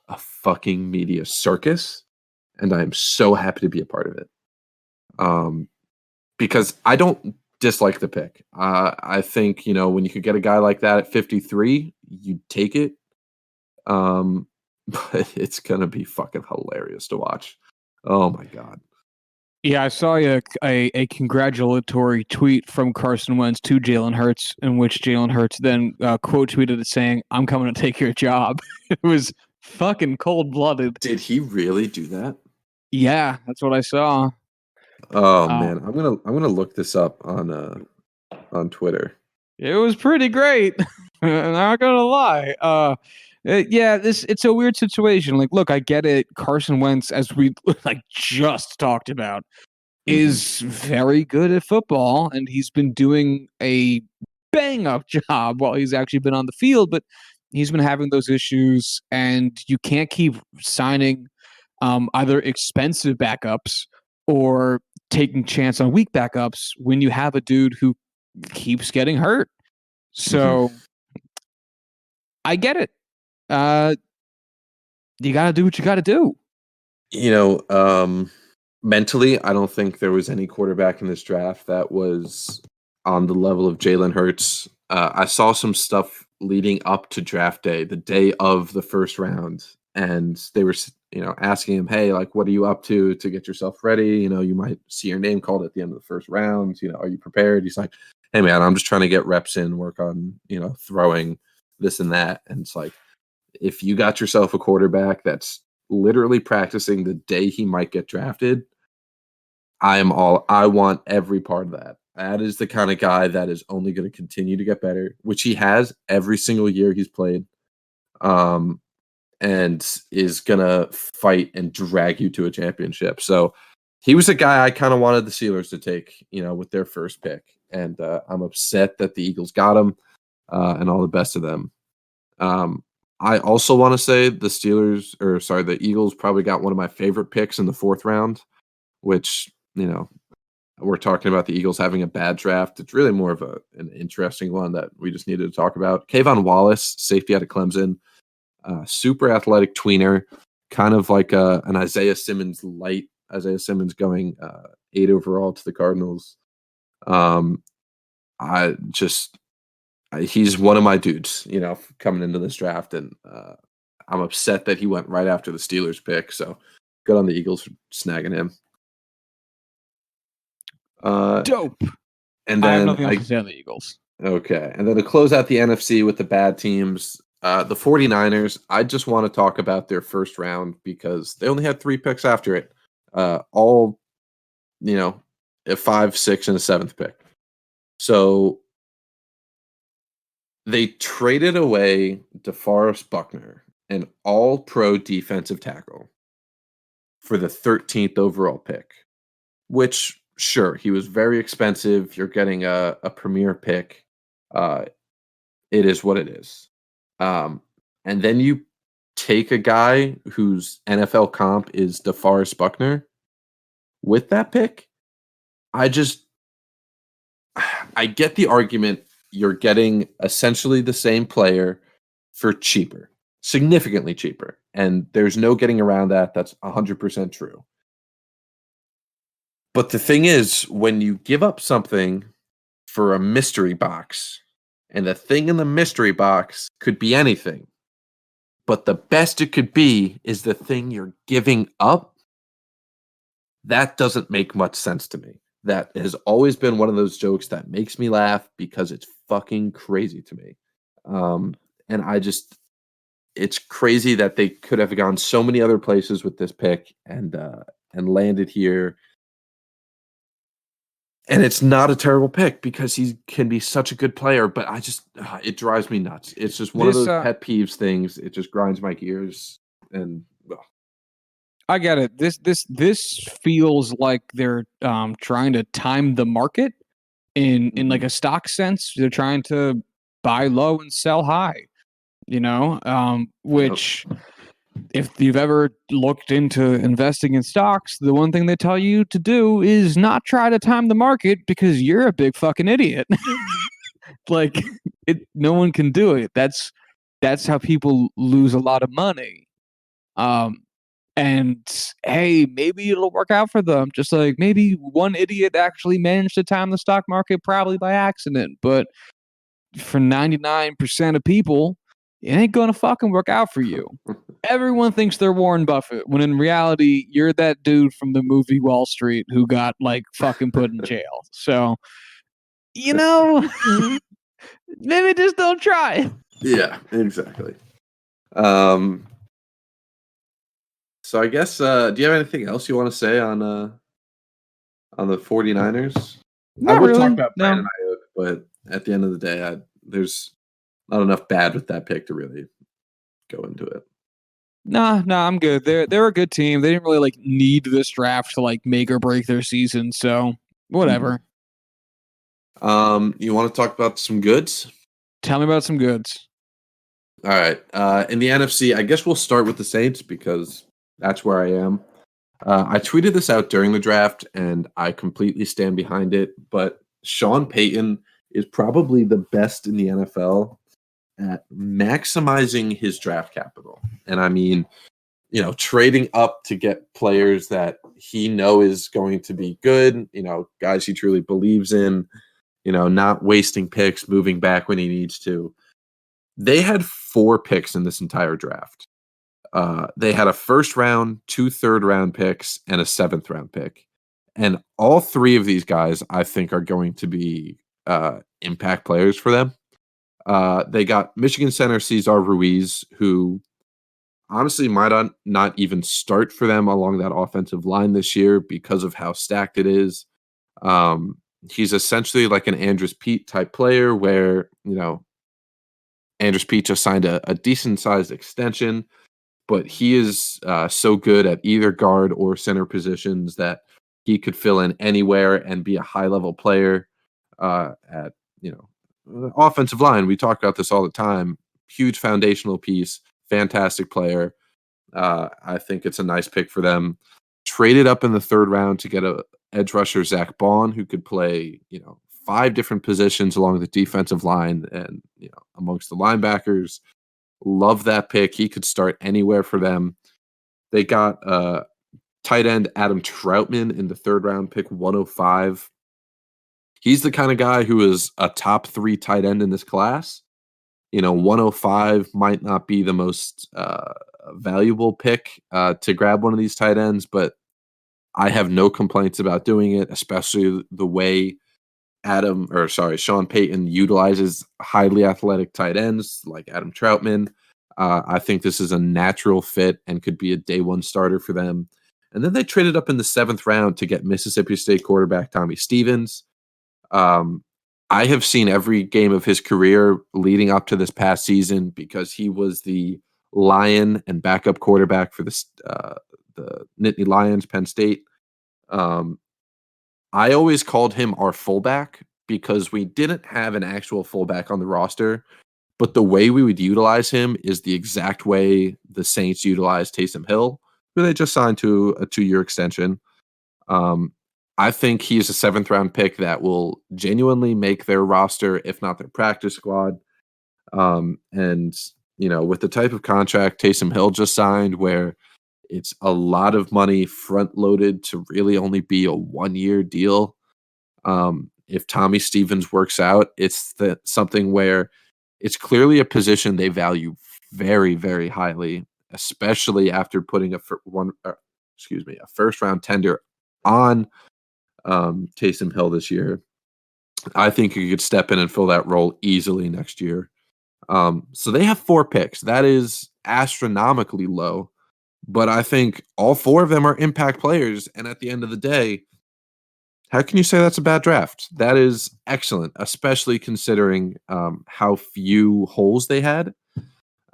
a fucking media circus, and I'm so happy to be a part of it. Because I don't dislike the pick. I think, when you could get a guy like that at 53, you'd take it. But it's going to be fucking hilarious to watch. Oh my God. Yeah, I saw a congratulatory tweet from Carson Wentz to Jalen Hurts, in which Jalen Hurts then quote tweeted it saying, "I'm coming to take your job." It was fucking cold-blooded. Did he really do that? Yeah, that's what I saw. Oh man, I'm gonna look this up on Twitter. It was pretty great. I'm not gonna lie. It's a weird situation. Like, look, I get it. Carson Wentz, as we just talked about, is very good at football, and he's been doing a bang-up job while he's actually been on the field, but he's been having those issues, and you can't keep signing either expensive backups or taking chance on weak backups when you have a dude who keeps getting hurt. So I get it. You got to do what you got to do. Mentally, I don't think there was any quarterback in this draft that was on the level of Jalen Hurts. I saw some stuff leading up to draft day, the day of the first round, and they were, asking him, "Hey, what are you up to get yourself ready? You might see your name called at the end of the first round. Are you prepared?" He's like, "Hey, man, I'm just trying to get reps in, work on, throwing this and that." And it's like, if you got yourself a quarterback that's literally practicing the day he might get drafted, I want every part of that. That is the kind of guy that is only going to continue to get better, which he has every single year he's played, and is going to fight and drag you to a championship. So he was a guy I kind of wanted the Steelers to take, with their first pick. And I'm upset that the Eagles got him, and all the best of them. I also want to say the Eagles probably got one of my favorite picks in the 4th round, which, we're talking about the Eagles having a bad draft. It's really more of an interesting one that we just needed to talk about. Kayvon Wallace, safety out of Clemson, super athletic tweener, kind of like an Isaiah Simmons light. Isaiah Simmons going 8 overall to the Cardinals. He's one of my dudes, coming into this draft, and I'm upset that he went right after the Steelers pick. So good on the Eagles for snagging him. Dope. And I have then nothing else to say on the Eagles. Okay. And then to close out the NFC with the bad teams, the 49ers, I just want to talk about their first round because they only had 3 picks after it. All, a 5, 6, and a 7th pick. So they traded away DeForest Buckner, an all-pro defensive tackle, for the 13th overall pick, which, sure, he was very expensive. You're getting a premier pick. It is what it is. And then you take a guy whose NFL comp is DeForest Buckner with that pick. I get the argument. You're getting essentially the same player for cheaper, significantly cheaper. And there's no getting around that. That's 100% true. But the thing is, when you give up something for a mystery box, and the thing in the mystery box could be anything, but the best it could be is the thing you're giving up, that doesn't make much sense to me. That has always been one of those jokes that makes me laugh because it's fucking crazy to me. And it's crazy that they could have gone so many other places with this pick and landed here. And it's not a terrible pick because he can be such a good player, but it drives me nuts. It's just one of those pet peeves things. It just grinds my gears. And I get it. This feels like they're trying to time the market in like a stock sense. They're trying to buy low and sell high, which if you've ever looked into investing in stocks, the one thing they tell you to do is not try to time the market because you're a big fucking idiot. No one can do it. That's how people lose a lot of money. And hey, maybe it'll work out for them. Just like maybe one idiot actually managed to time the stock market, probably by accident. But for 99% of people, it ain't gonna fucking work out for you. Everyone thinks they're Warren Buffett, when in reality, you're that dude from the movie Wall Street who got fucking put in jail. So, maybe just don't try. Yeah, exactly. So I guess, do you have anything else you want to say on the 49ers? Not I would really, talk about no. Brandon Ayuk, but at the end of the day, there's not enough bad with that pick to really go into it. Nah, I'm good. They're a good team. They didn't really need this draft to make or break their season, so whatever. You want to talk about some goods? Tell me about some goods. All right. In the NFC, I guess we'll start with the Saints because that's where I am. I tweeted this out during the draft, and I completely stand behind it. But Sean Payton is probably the best in the NFL at maximizing his draft capital. And I mean, trading up to get players that he is going to be good, guys he truly believes in, not wasting picks, moving back when he needs to. They had 4 picks in this entire draft. They had a first round, 2 third-round picks, and a 7th round pick. And all 3 of these guys, I think, are going to be impact players for them. They got Michigan center Cesar Ruiz, who honestly might not even start for them along that offensive line this year because of how stacked it is. He's essentially like an Andrews Pete type player where, Andrews Pete just signed a decent sized extension, but he is so good at either guard or center positions that he could fill in anywhere and be a high level player at, offensive line. We talk about this all the time. Huge foundational piece, fantastic player. I think it's a nice pick for them. Traded up in the third round to get a edge rusher, Zach Bond, who could play, 5 different positions along the defensive line and, amongst the linebackers. Love that pick. He could start anywhere for them. They got tight end Adam Troutman in the third round, pick 105. He's the kind of guy who is a top 3 tight end in this class. 105 might not be the most valuable pick to grab one of these tight ends, but I have no complaints about doing it, especially the way Sean Payton utilizes highly athletic tight ends like Adam Troutman. I think this is a natural fit and could be a day one starter for them. And then they traded up in the 7th round to get Mississippi State quarterback Tommy Stevens. I have seen every game of his career leading up to this past season because he was the Lion and backup quarterback for the Nittany Lions, Penn State. I always called him our fullback because we didn't have an actual fullback on the roster, but the way we would utilize him is the exact way the Saints utilized Taysom Hill, who they just signed to a 2-year extension. I think he's a 7th round pick that will genuinely make their roster, if not their practice squad. And, with the type of contract Taysom Hill just signed, where it's a lot of money front loaded to really only be a 1-year deal. If Tommy Stevens works out, it's something where it's clearly a position they value very, very highly, especially after putting a first round tender on Taysom Hill this year. I think he could step in and fill that role easily next year. So they have 4 picks. That is astronomically low, but I think all 4 of them are impact players. And at the end of the day, how can you say that's a bad draft? That is excellent, especially considering how few holes they had.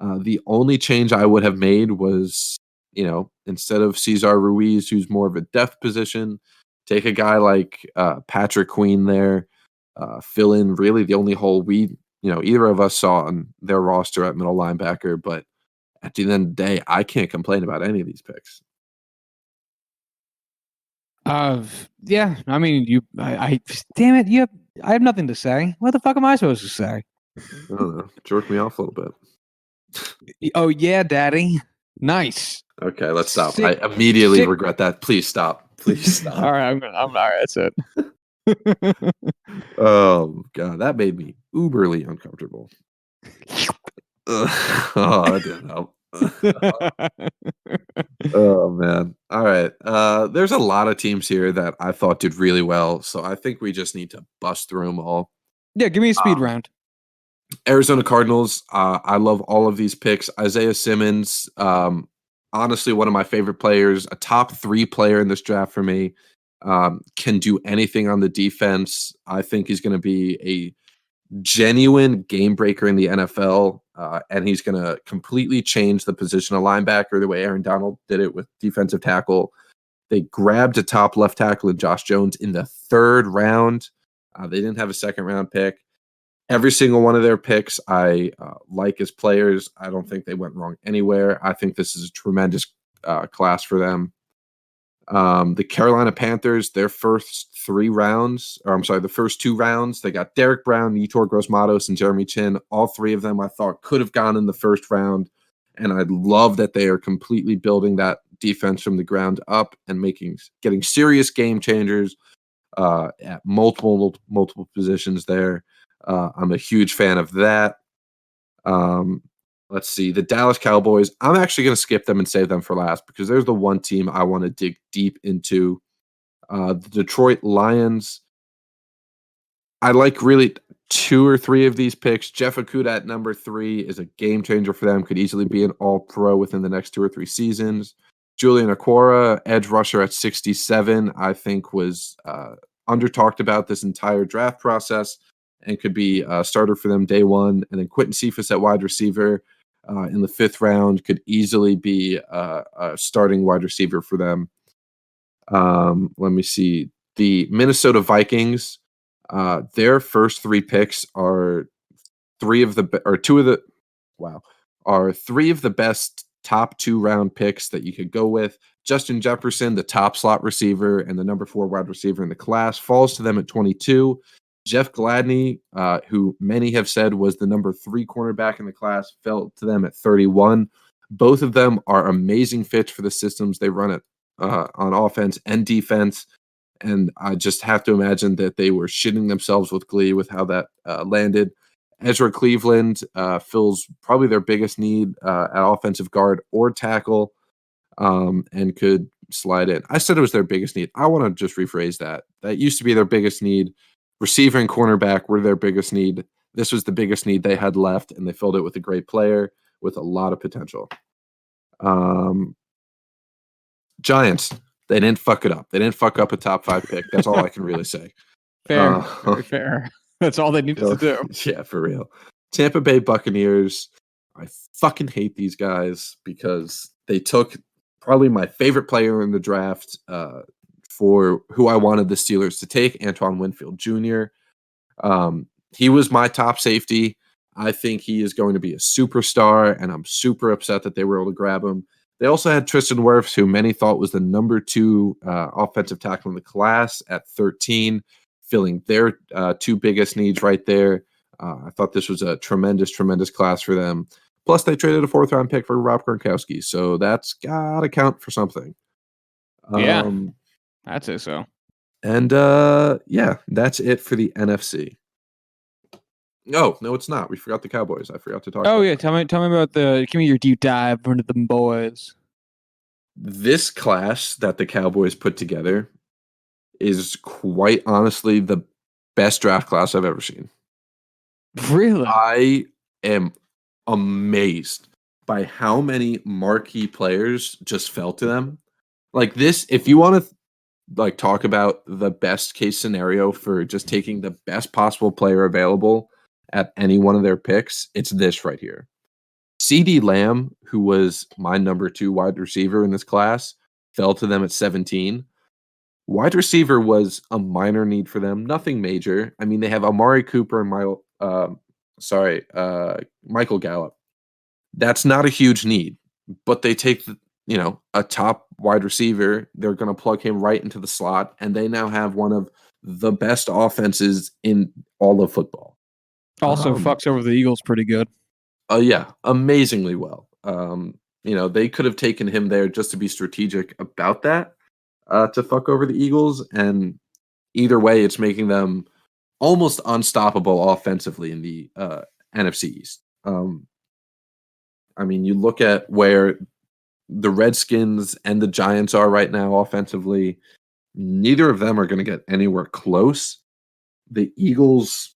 The only change I would have made was, instead of Cesar Ruiz, who's more of a depth position, take a guy like Patrick Queen there, fill in really the only hole either of us saw on their roster at middle linebacker. But at the end of the day, I can't complain about any of these picks. Yeah, I mean, damn it, I have nothing to say. What the fuck am I supposed to say? I don't know. Jerk me off a little bit. Oh yeah, daddy. Nice. Okay, let's stop. I immediately regret that. Please stop. Please stop. All right, all right, that's it. Oh god, that made me uberly uncomfortable. Oh, that didn't help. Oh man. All right. There's a lot of teams here that I thought did really well, so I think we just need to bust through them all. Yeah, give me a speed round. Arizona Cardinals. I love all of these picks. Isaiah Simmons, honestly, one of my favorite players, a top 3 player in this draft for me. Can do anything on the defense. I think he's going to be a genuine game breaker in the NFL, and he's going to completely change the position of linebacker the way Aaron Donald did it with defensive tackle. They grabbed a top left tackle in Josh Jones in the 3rd round. They didn't have a 2nd round pick. Every single one of their picks I like as players. I don't think they went wrong anywhere. I think this is a tremendous class for them. The Carolina Panthers, their first 2 rounds, they got Derek Brown, Yetur Gross-Matos, and Jeremy Chin. All 3 of them I thought could have gone in the 1st round. And I love that they are completely building that defense from the ground up and getting serious game changers at multiple positions there. I'm a huge fan of that. Let's see. The Dallas Cowboys, I'm actually going to skip them and save them for last because there's the one team I want to dig deep into. The Detroit Lions. I like really 2 or 3 of these picks. Jeff Okudah at number 3 is a game changer for them. Could easily be an all-pro within the next 2 or 3 seasons. Julian Okwara, edge rusher at 67, I think was under talked about this entire draft process and could be a starter for them day one. And then Quentin Cephas at wide receiver in the 5th round could easily be a starting wide receiver for them. Let me see. The Minnesota Vikings, their first 3 picks are three of the best top 2 round picks that you could go with. Justin Jefferson, the top slot receiver and the number 4 wide receiver in the class, falls to them at 22. Jeff Gladney, who many have said was the number 3 cornerback in the class, fell to them at 31. Both of them are amazing fits for the systems they run on offense and defense. And I just have to imagine that they were shitting themselves with glee with how that landed. Ezra Cleveland fills probably their biggest need at offensive guard or tackle, and could slide in. I said it was their biggest need. I want to just rephrase that. That used to be their biggest need. Receiver and cornerback were their biggest need. This was the biggest need they had left, and they filled it with a great player with a lot of potential. Giants, they didn't fuck it up. They didn't fuck up a top 5 pick. That's all I can really say. Fair, very fair. That's all they needed to do. Yeah, for real. Tampa Bay Buccaneers. I fucking hate these guys because they took probably my favorite player in the draft for who I wanted the Steelers to take, Antoine Winfield Jr. He was my top safety. I think he is going to be a superstar, and I'm super upset that they were able to grab him. They also had Tristan Wirfs, who many thought was the number 2 offensive tackle in the class at 13, filling their 2 biggest needs right there. I thought this was a tremendous, tremendous class for them. Plus, they traded a 4th round pick for Rob Gronkowski, so that's got to count for something. Yeah, I'd say so. And yeah, that's it for the NFC. Oh, no, it's not. We forgot the Cowboys. I forgot to talk about yeah, tell me about give me your deep dive into the boys. This class that the Cowboys put together is quite honestly the best draft class I've ever seen. Really? I am amazed by how many marquee players just fell to them. Like this, if you want to talk about the best case scenario for just taking the best possible player available at any one of their picks, it's this right here. CeeDee Lamb, who was my number 2 wide receiver in this class, fell to them at 17. Wide receiver was a minor need for them, nothing major. I mean, they have Amari Cooper and Michael Gallup. That's not a huge need, but they take a top wide receiver. They're going to plug him right into the slot, and they now have one of the best offenses in all of football. Also fucks over the Eagles pretty good. Yeah, amazingly well. They could have taken him there just to be strategic about that, to fuck over the Eagles, and either way, it's making them almost unstoppable offensively in the NFC East. I mean, you look at where the Redskins and the Giants are right now offensively, neither of them are going to get anywhere close. The Eagles,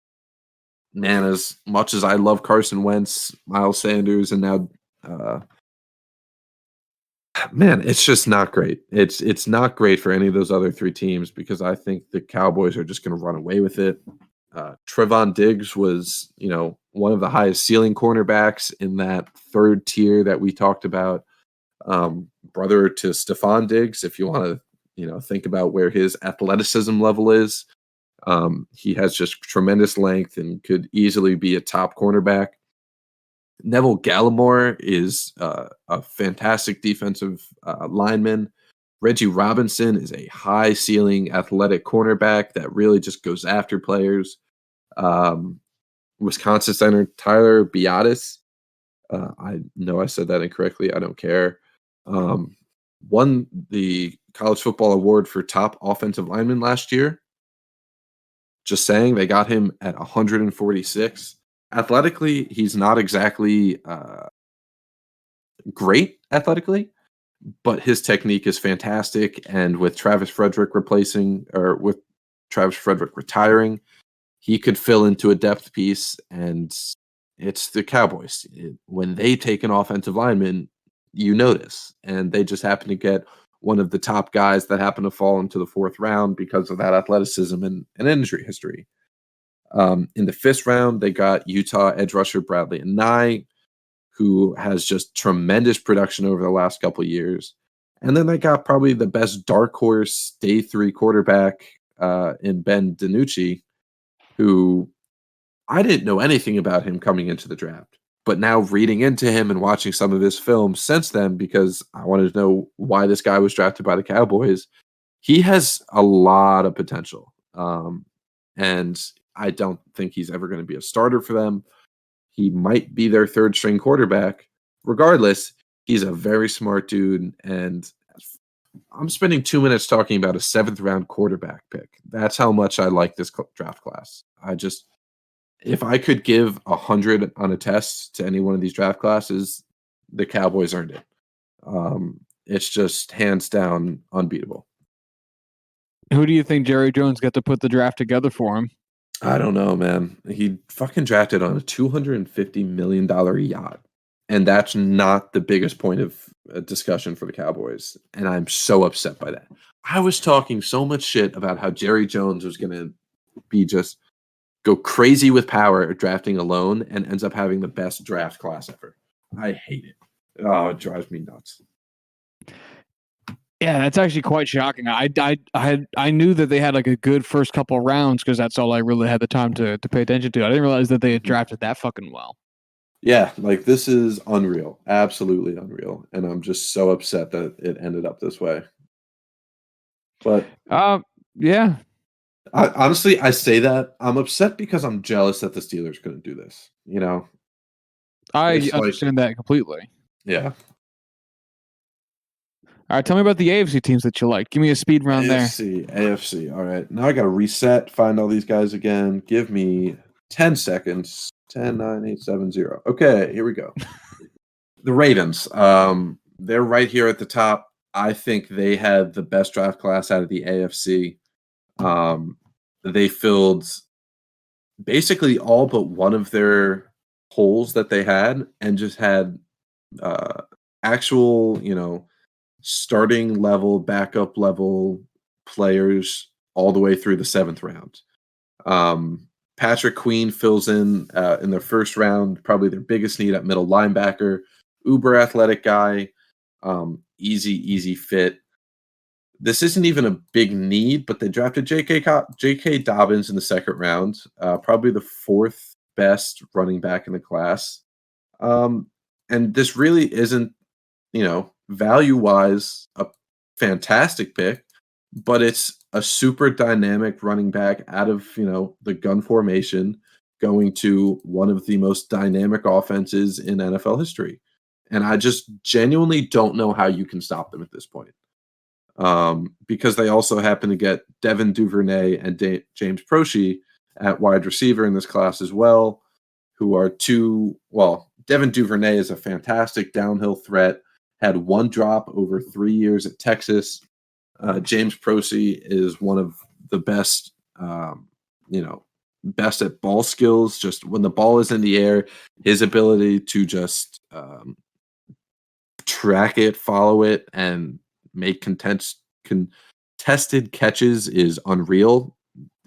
man, as much as I love Carson Wentz, Miles Sanders, and now, man, it's just not great. It's not great for any of those other 3 teams because I think the Cowboys are just going to run away with it. Trevon Diggs was, one of the highest ceiling cornerbacks in that 3rd tier that we talked about. Brother to Stephon Diggs, if you want to, think about where his athleticism level is. He has just tremendous length and could easily be a top cornerback. Neville Gallimore is a fantastic defensive lineman. Reggie Robinson is a high ceiling athletic cornerback that really just goes after players. Wisconsin center Tyler Biadasz. I know I said that incorrectly. I don't care. Won the college football award for top offensive lineman last year. Just saying, they got him at 146. Athletically, he's not exactly great athletically, but his technique is fantastic. And with Travis Frederick retiring, he could fill into a depth piece. And it's the Cowboys. When they take an offensive lineman, you notice. And they just happen to get one of the top guys that happened to fall into the fourth round because of that athleticism and injury history. In the fifth round, they got Utah edge rusher Bradley and Nye, who has just tremendous production over the last couple of years. And then they got probably the best dark horse day 3 quarterback in Ben DiNucci, who I didn't know anything about him coming into the draft. But now reading into him and watching some of his films since then, because I wanted to know why this guy was drafted by the Cowboys, he has a lot of potential. And I don't think he's ever going to be a starter for them. He might be their third string quarterback. Regardless, he's a very smart dude. And I'm spending 2 minutes talking about a 7th round quarterback pick. That's how much I like this draft class. If I could give 100 on a test to any one of these draft classes, the Cowboys earned it. It's just hands down unbeatable. Who do you think Jerry Jones got to put the draft together for him? I don't know, man. He fucking drafted on a $250 million yacht. And that's not the biggest point of discussion for the Cowboys. And I'm so upset by that. I was talking so much shit about how Jerry Jones was going to be just go crazy with power drafting alone and ends up having the best draft class ever. I hate it. Oh, it drives me nuts. Yeah, that's actually quite shocking. I knew that they had like a good first couple of rounds because that's all I really had the time to pay attention to. I didn't realize that they had drafted that fucking well. Yeah, like this is unreal. Absolutely unreal. And I'm just so upset that it ended up this way. But yeah. Honestly, I say that I'm upset because I'm jealous that the Steelers couldn't do this. You know, I understand that completely. Yeah. All right, tell me about the AFC teams that you like. Give me a speed round AFC. All right. Now I got to reset, find all these guys again. Give me 10 seconds. 10, 9, 8, 7, 0. Okay, here we go. The Ravens. They're right here at the top. I think they had the best draft class out of the AFC. They filled basically all but one of their holes that they had and just had actual, starting level, backup level players all the way through the 7th round. Patrick Queen fills in the first round, probably their biggest need at middle linebacker. Uber athletic guy, easy fit. This isn't even a big need, but they drafted J.K. Dobbins in the 2nd round, probably the 4th best running back in the class. And this really isn't, value-wise, a fantastic pick, but it's a super dynamic running back out of, the gun formation going to one of the most dynamic offenses in NFL history. And I just genuinely don't know how you can stop them at this point. Because they also happen to get Devin Duvernay and James Proche at wide receiver in this class as well, who are Devin Duvernay is a fantastic downhill threat, had one drop over 3 years at Texas. James Proche is one of the best, best at ball skills. Just when the ball is in the air, his ability to just track it, follow it, and make contested catches is unreal.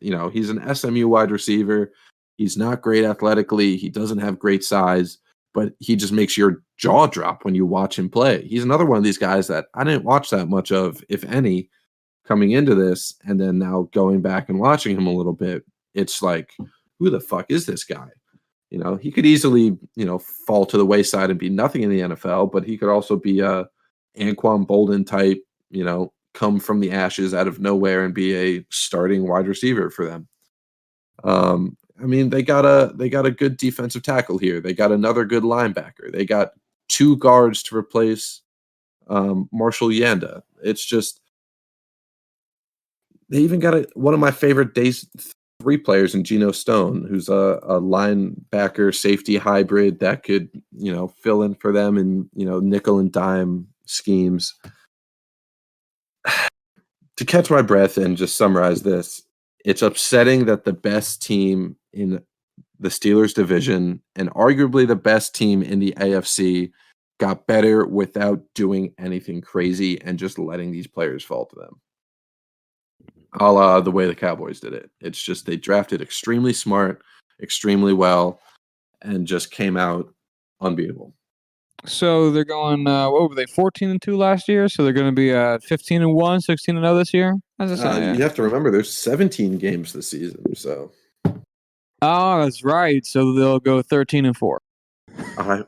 He's an SMU wide receiver. He's not great athletically. He doesn't have great size, but he just makes your jaw drop when you watch him play. He's another one of these guys that I didn't watch that much of, if any, coming into this, and then now going back and watching him a little bit. It's like, who the fuck is this guy? He could easily, fall to the wayside and be nothing in the NFL, but he could also be a Anquan Bolden type, come from the ashes out of nowhere and be a starting wide receiver for them. They got a good defensive tackle here. They got another good linebacker. They got 2 guards to replace Marshall Yanda. It's just they even got one of my favorite days 3 players in Geno Stone, who's a linebacker safety hybrid that could, fill in for them in, nickel and dime schemes. To catch my breath and just summarize this, it's upsetting that the best team in the Steelers division and arguably the best team in the AFC got better without doing anything crazy and just letting these players fall to them. A la the way the Cowboys did it. It's just they drafted extremely smart, extremely well, and just came out unbeatable. So they're going. What were they? 14-2 last year. So they're going to be 15-1, 16-0 this year. How's that sound? You have to remember there's 17 games this season, so Oh, that's right. So they'll go 13-4.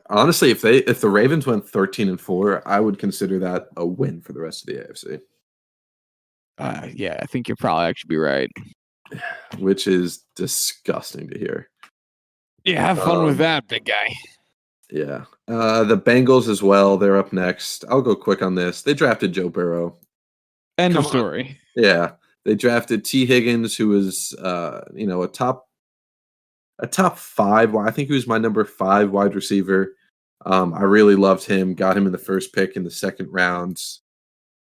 honestly, if the Ravens went 13-4, I would consider that a win for the rest of the AFC. Yeah, I think you're probably actually be right. Which is disgusting to hear. Yeah, have fun with that, big guy. Yeah. The Bengals as well, they're up next. I'll go quick on this. They drafted Joe Burrow. End of story. Yeah. They drafted T. Higgins, who was a top 5. I think he was my number 5 wide receiver. I really loved him. Got him in the first pick in the second round.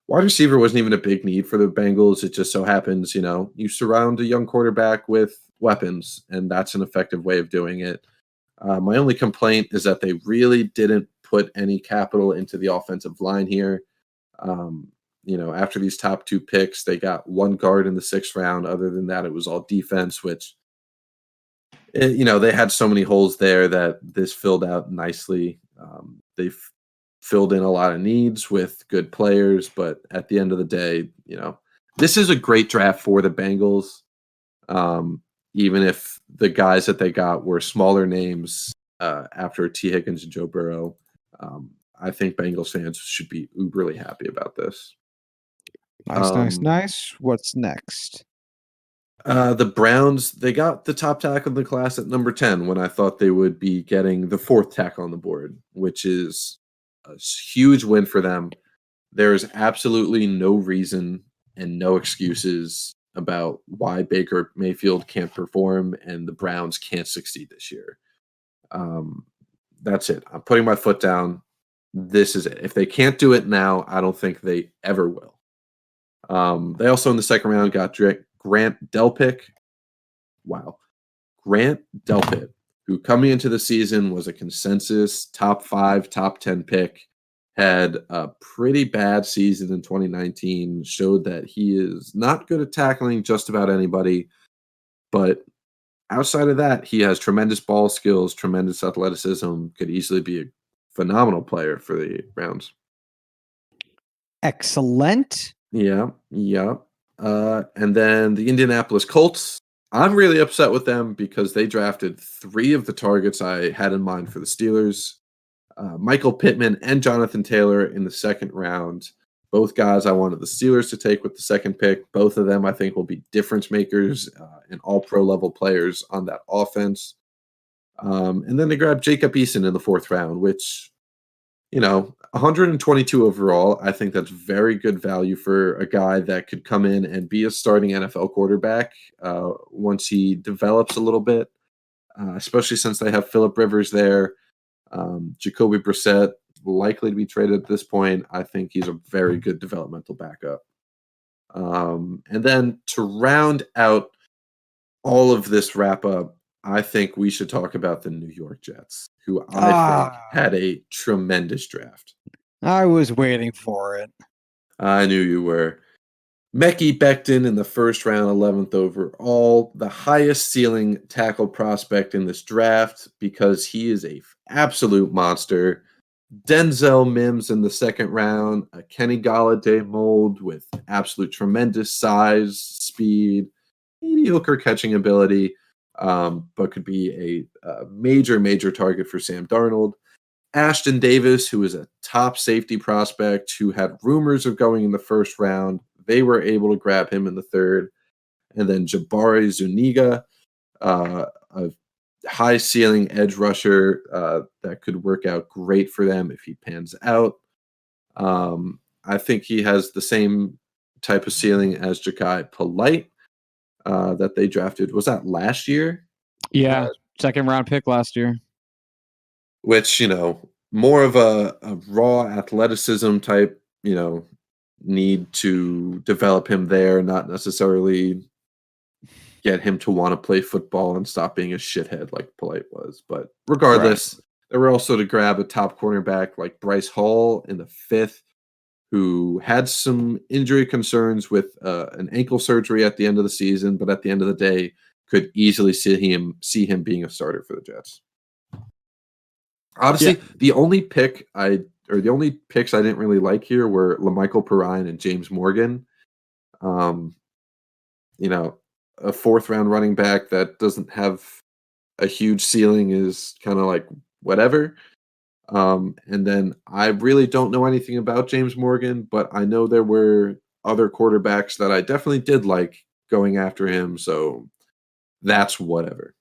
Wide receiver wasn't even a big need for the Bengals. It just so happens, you surround a young quarterback with weapons, and that's an effective way of doing it. My only complaint is that they really didn't put any capital into the offensive line here. After these top 2 picks, they got one guard in the 6th round. Other than that, it was all defense, which, they had so many holes there that this filled out nicely. They filled in a lot of needs with good players, but at the end of the day, this is a great draft for the Bengals. Even if the guys that they got were smaller names after T. Higgins and Joe Burrow, I think Bengals fans should be uberly happy about this. Nice. What's next? The Browns, they got the top tackle in the class at number 10 when I thought they would be getting the 4th tackle on the board, which is a huge win for them. There is absolutely no reason and no excuses about why Baker Mayfield can't perform and the Browns can't succeed this year. That's it. I'm putting my foot down. This is it. If they can't do it now, I don't think they ever will. They also in the second round got Grant Delpit. Wow. Grant Delpit, who coming into the season was a consensus top 5, top 10 pick. Had a pretty bad season in 2019, showed that he is not good at tackling just about anybody. But outside of that, he has tremendous ball skills, tremendous athleticism, could easily be a phenomenal player for the Browns. Excellent. Yeah. And then the Indianapolis Colts. I'm really upset with them because they drafted 3 of the targets I had in mind for the Steelers. Michael Pittman and Jonathan Taylor in the second round. Both guys I wanted the Steelers to take with the second pick. Both of them I think will be difference makers and all pro level players on that offense. And then they grabbed Jacob Eason in the 4th round, which, 122 overall. I think that's very good value for a guy that could come in and be a starting NFL quarterback once he develops a little bit, especially since they have Phillip Rivers there. Jacoby Brissett likely to be traded at this point. I think he's a very good developmental backup. And then to round out all of this wrap up, I think we should talk about the New York Jets, who I think had a tremendous draft. I was waiting for it. I knew you were. Mekhi Becton in the first round, 11th overall, the highest ceiling tackle prospect in this draft because he is a absolute monster. Denzel Mims in the second round, a Kenny Golladay mold with absolute tremendous size, speed, mediocre catching ability, but could be a major target for Sam Darnold. Ashton Davis, who is a top safety prospect who had rumors of going in the first round. They were able to grab him in the 3rd. And then Jabari Zuniga, a high ceiling edge rusher that could work out great for them if he pans out. I think he has the same type of ceiling as Jachai Polite that they drafted. Was that last year? Yeah, 2nd round pick last year. Which, more of a raw athleticism type, need to develop him there, not necessarily get him to want to play football and stop being a shithead like Polite was. But regardless, They were also to grab a top cornerback like Bryce Hall in the 5th, who had some injury concerns with an ankle surgery at the end of the season, but at the end of the day, could easily see him being a starter for the Jets. Yeah. Honestly, the only picks I didn't really like here were LaMichael Perrine and James Morgan. Um, you know, a 4th round running back that doesn't have a huge ceiling is kind of like whatever. And then I really don't know anything about James Morgan, but I know there were other quarterbacks that I definitely did like going after him. So that's whatever.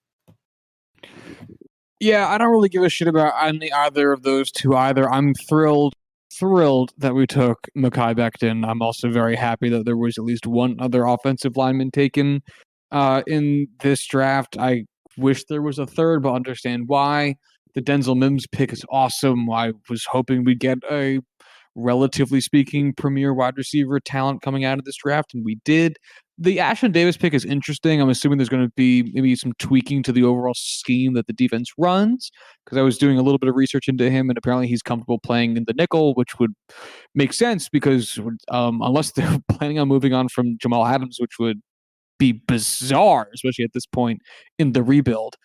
Yeah, I don't really give a shit about either of those two either. I'm thrilled that we took Mekhi Becton. I'm also very happy that there was at least one other offensive lineman taken in this draft. I wish there was a third, but understand why. The Denzel Mims pick is awesome. I was hoping we'd get a relatively speaking premier wide receiver talent coming out of this draft, and we did. The Ashton Davis pick is interesting. I'm assuming there's going to be maybe some tweaking to the overall scheme that the defense runs, because I was doing a little bit of research into him, and apparently he's comfortable playing in the nickel, which would make sense because unless they're planning on moving on from Jamal Adams, which would be bizarre, especially at this point in the rebuild,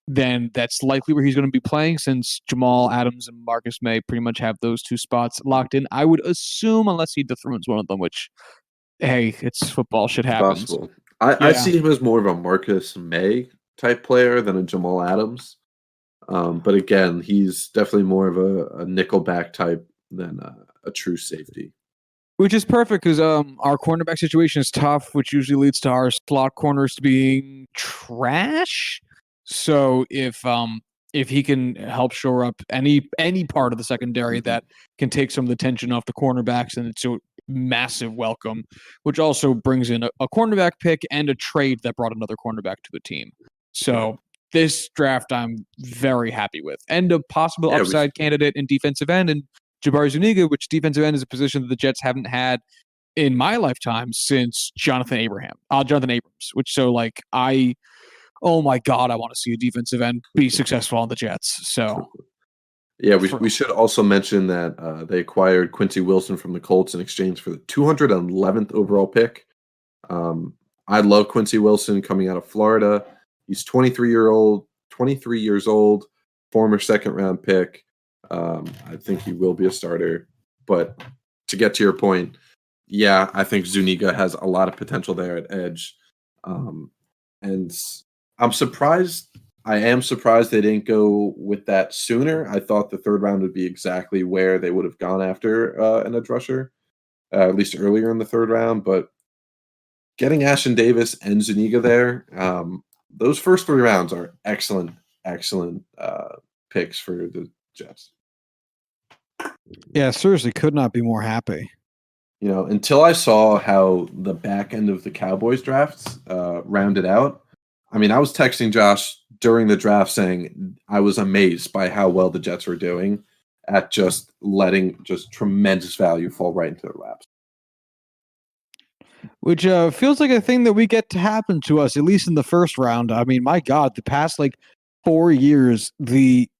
then that's likely where he's going to be playing, since Jamal Adams and Marcus May pretty much have those two spots locked in. I would assume, unless he dethrones one of them, which, hey, it's football, shit It's happens. possible. I Yeah. see him as more of a Marcus May type player than a Jamal Adams. But again, he's definitely more of a nickelback type than a true safety. Which is perfect because our cornerback situation is tough, which usually leads to our slot corners being trash. So if he can help shore up any part of the secondary that can take some of the tension off the cornerbacks, and it's a massive welcome. Which also brings in a cornerback pick and a trade that brought another cornerback to the team. So this draft I'm very happy with, and a possible upside candidate in defensive end and Jabari Zuniga, which defensive end is a position that the Jets haven't had in my lifetime since Jonathan Abrams. Which oh my god, I want to see a defensive end be successful on the Jets. So yeah, we should also mention that they acquired Quincy Wilson from the Colts in exchange for the 211th overall pick. I love Quincy Wilson coming out of Florida. He's 23 years old, former 2nd round pick. I think he will be a starter. But to get to your point, yeah, I think Zuniga has a lot of potential there at edge. And I'm surprised. I am surprised they didn't go with that sooner. I thought the 3rd round would be exactly where they would have gone after an edge rusher, at least earlier in the 3rd round. But getting Ashton Davis and Zuniga there, those first 3 rounds are excellent picks for the Jets. yeah, seriously, could not be more happy. Until I saw how the back end of the Cowboys drafts rounded out, I mean, I was texting Josh during the draft saying I was amazed by how well the Jets were doing at just letting just tremendous value fall right into their laps. Which feels like a thing that we get to happen to us, at least in the first round. I mean, my God, the past 4 years, the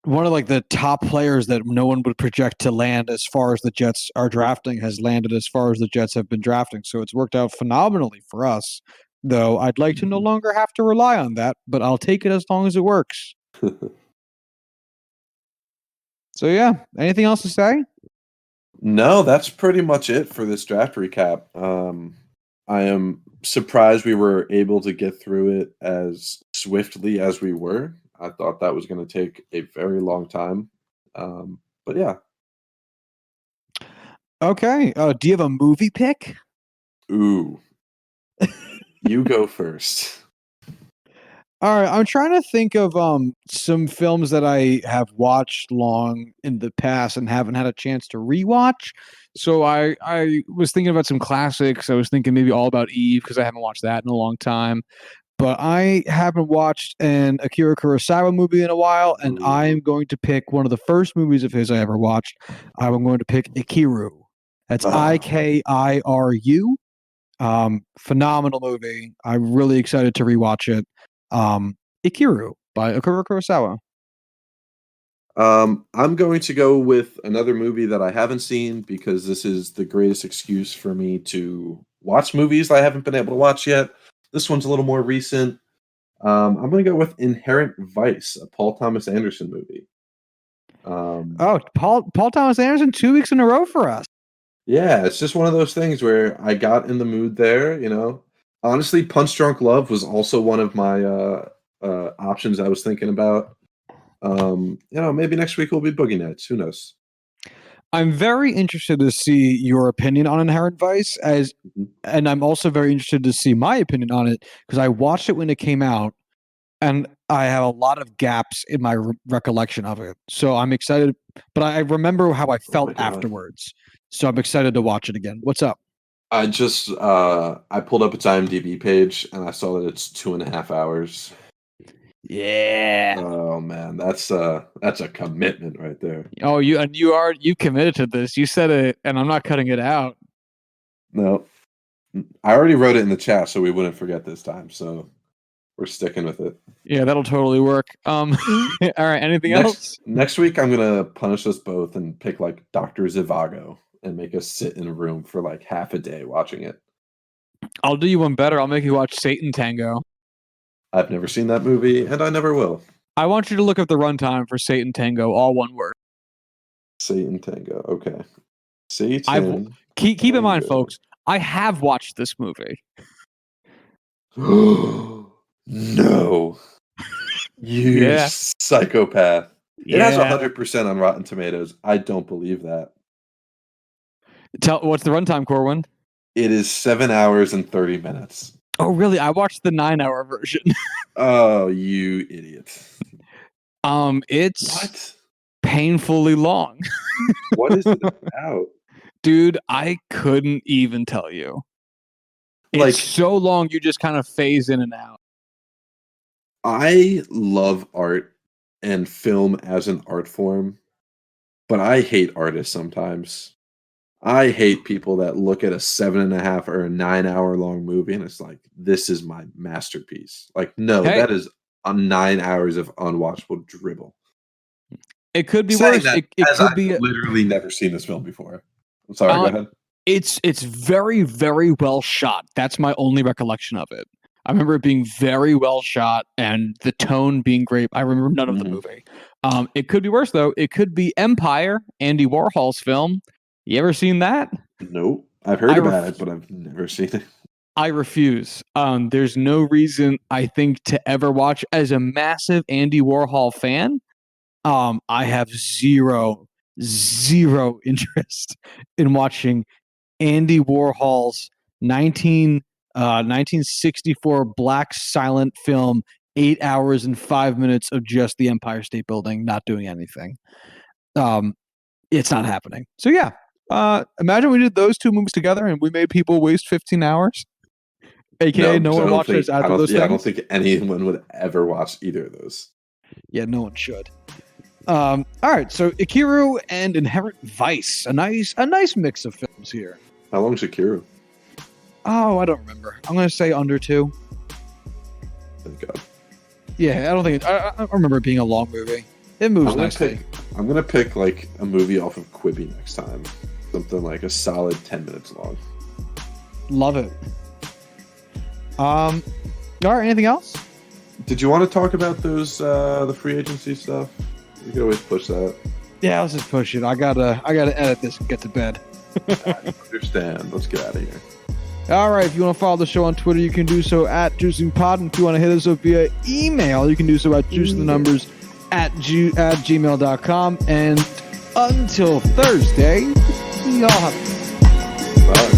one of the top players that no one would project to land as far as the Jets are drafting has landed as far as the Jets have been drafting. So it's worked out phenomenally for us, though I'd like to no longer have to rely on that, but I'll take it as long as it works. So yeah, anything else to say? No, that's pretty much it for this draft recap. I am surprised we were able to get through it as swiftly as we were. I thought that was going to take a very long time. But yeah. Okay. Do you have a movie pick? Ooh. You go first. All right, I'm trying to think of some films that I have watched long in the past and haven't had a chance to rewatch. So I was thinking about some classics. I was thinking maybe All About Eve because I haven't watched that in a long time. But I haven't watched an Akira Kurosawa movie in a while, and I'm going to pick one of the first movies of his I ever watched. I'm going to pick Ikiru. That's Ikiru. Phenomenal movie. I'm really excited to rewatch it. Ikiru. by Akira Kurosawa. I'm going to go with another movie that I haven't seen because this is the greatest excuse for me to watch movies I haven't been able to watch yet. This one's a little more recent. I'm going to go with Inherent Vice, a Paul Thomas Anderson movie. Paul Thomas Anderson 2 weeks in a row for us. Yeah, it's just one of those things where I got in the mood there, Honestly, Punch Drunk Love was also one of my options I was thinking about. Maybe next week will be Boogie Nights. Who knows? I'm very interested to see your opinion on Inherent Vice, and I'm also very interested to see my opinion on it because I watched it when it came out, and I have a lot of gaps in my recollection of it. So I'm excited, but I remember how I felt afterwards. So I'm excited to watch it again. What's up? I just I pulled up its IMDb page and I saw that it's 2.5 hours. Yeah. Oh man, that's a commitment right there. Oh, you committed to this. You said it, and I'm not cutting it out. No, I already wrote it in the chat so we wouldn't forget this time. So we're sticking with it. Yeah, that'll totally work. All right. Anything else? Next week, I'm gonna punish us both and pick like Dr. Zhivago and make us sit in a room for like half a day watching it. I'll do you one better. I'll make you watch Satan Tango. I've never seen that movie, and I never will. I want you to look up the runtime for Satan Tango, all one word. Satan Tango. Okay. Satan. Keep in mind, folks, I have watched this movie. No. You psychopath. It has 100% on Rotten Tomatoes. I don't believe that. What's the runtime, Corwin? It is 7 hours and 30 minutes. Oh, really? I watched the 9-hour version. Oh, you idiot. It's painfully long. What is it about? Dude, I couldn't even tell you. It's so long, you just kind of phase in and out. I love art and film as an art form, but I hate artists sometimes. I hate people that look at a 7.5 or a 9-hour long movie and it's like, this is my masterpiece. Like, no, that is 9 hours of unwatchable dribble. It could be worse. It could be literally never seen this film before. I'm sorry, go ahead. It's very, very well shot. That's my only recollection of it. I remember it being very well shot and the tone being great. I remember none of the movie. It could be worse, though. It could be Empire, Andy Warhol's film. You ever seen that? Nope. I've heard about it, but I've never seen it. I refuse. There's no reason, I think, to ever watch. As a massive Andy Warhol fan, I have zero interest in watching Andy Warhol's 1964 black silent film, 8 hours and 5 minutes of just the Empire State Building not doing anything. It's not happening. So yeah, imagine we did those two movies together and we made people waste 15 hours. AKA no one watches either of those things. I don't think anyone would ever watch either of those. Yeah, no one should. All right, so Ikiru and Inherent Vice, a nice mix of films here. How long is Ikiru? Oh, I don't remember. I'm gonna say under 2. Thank God. Yeah, I don't think I remember it being a long movie. It moves nicely. I'm gonna pick like a movie off of Quibi next time. Something like a solid 10 minutes long. Love it. All right, anything else? Did you want to talk about those the free agency stuff? You can always push that. Yeah, let's just push it. I gotta edit this and get to bed. I understand. Let's get out of here. All right, if you want to follow the show on Twitter, you can do so at JuicingPod. And if you want to hit us up via email, you can do so at juicingthenumbers@gmail.com. And until Thursday, y'all have. Bye.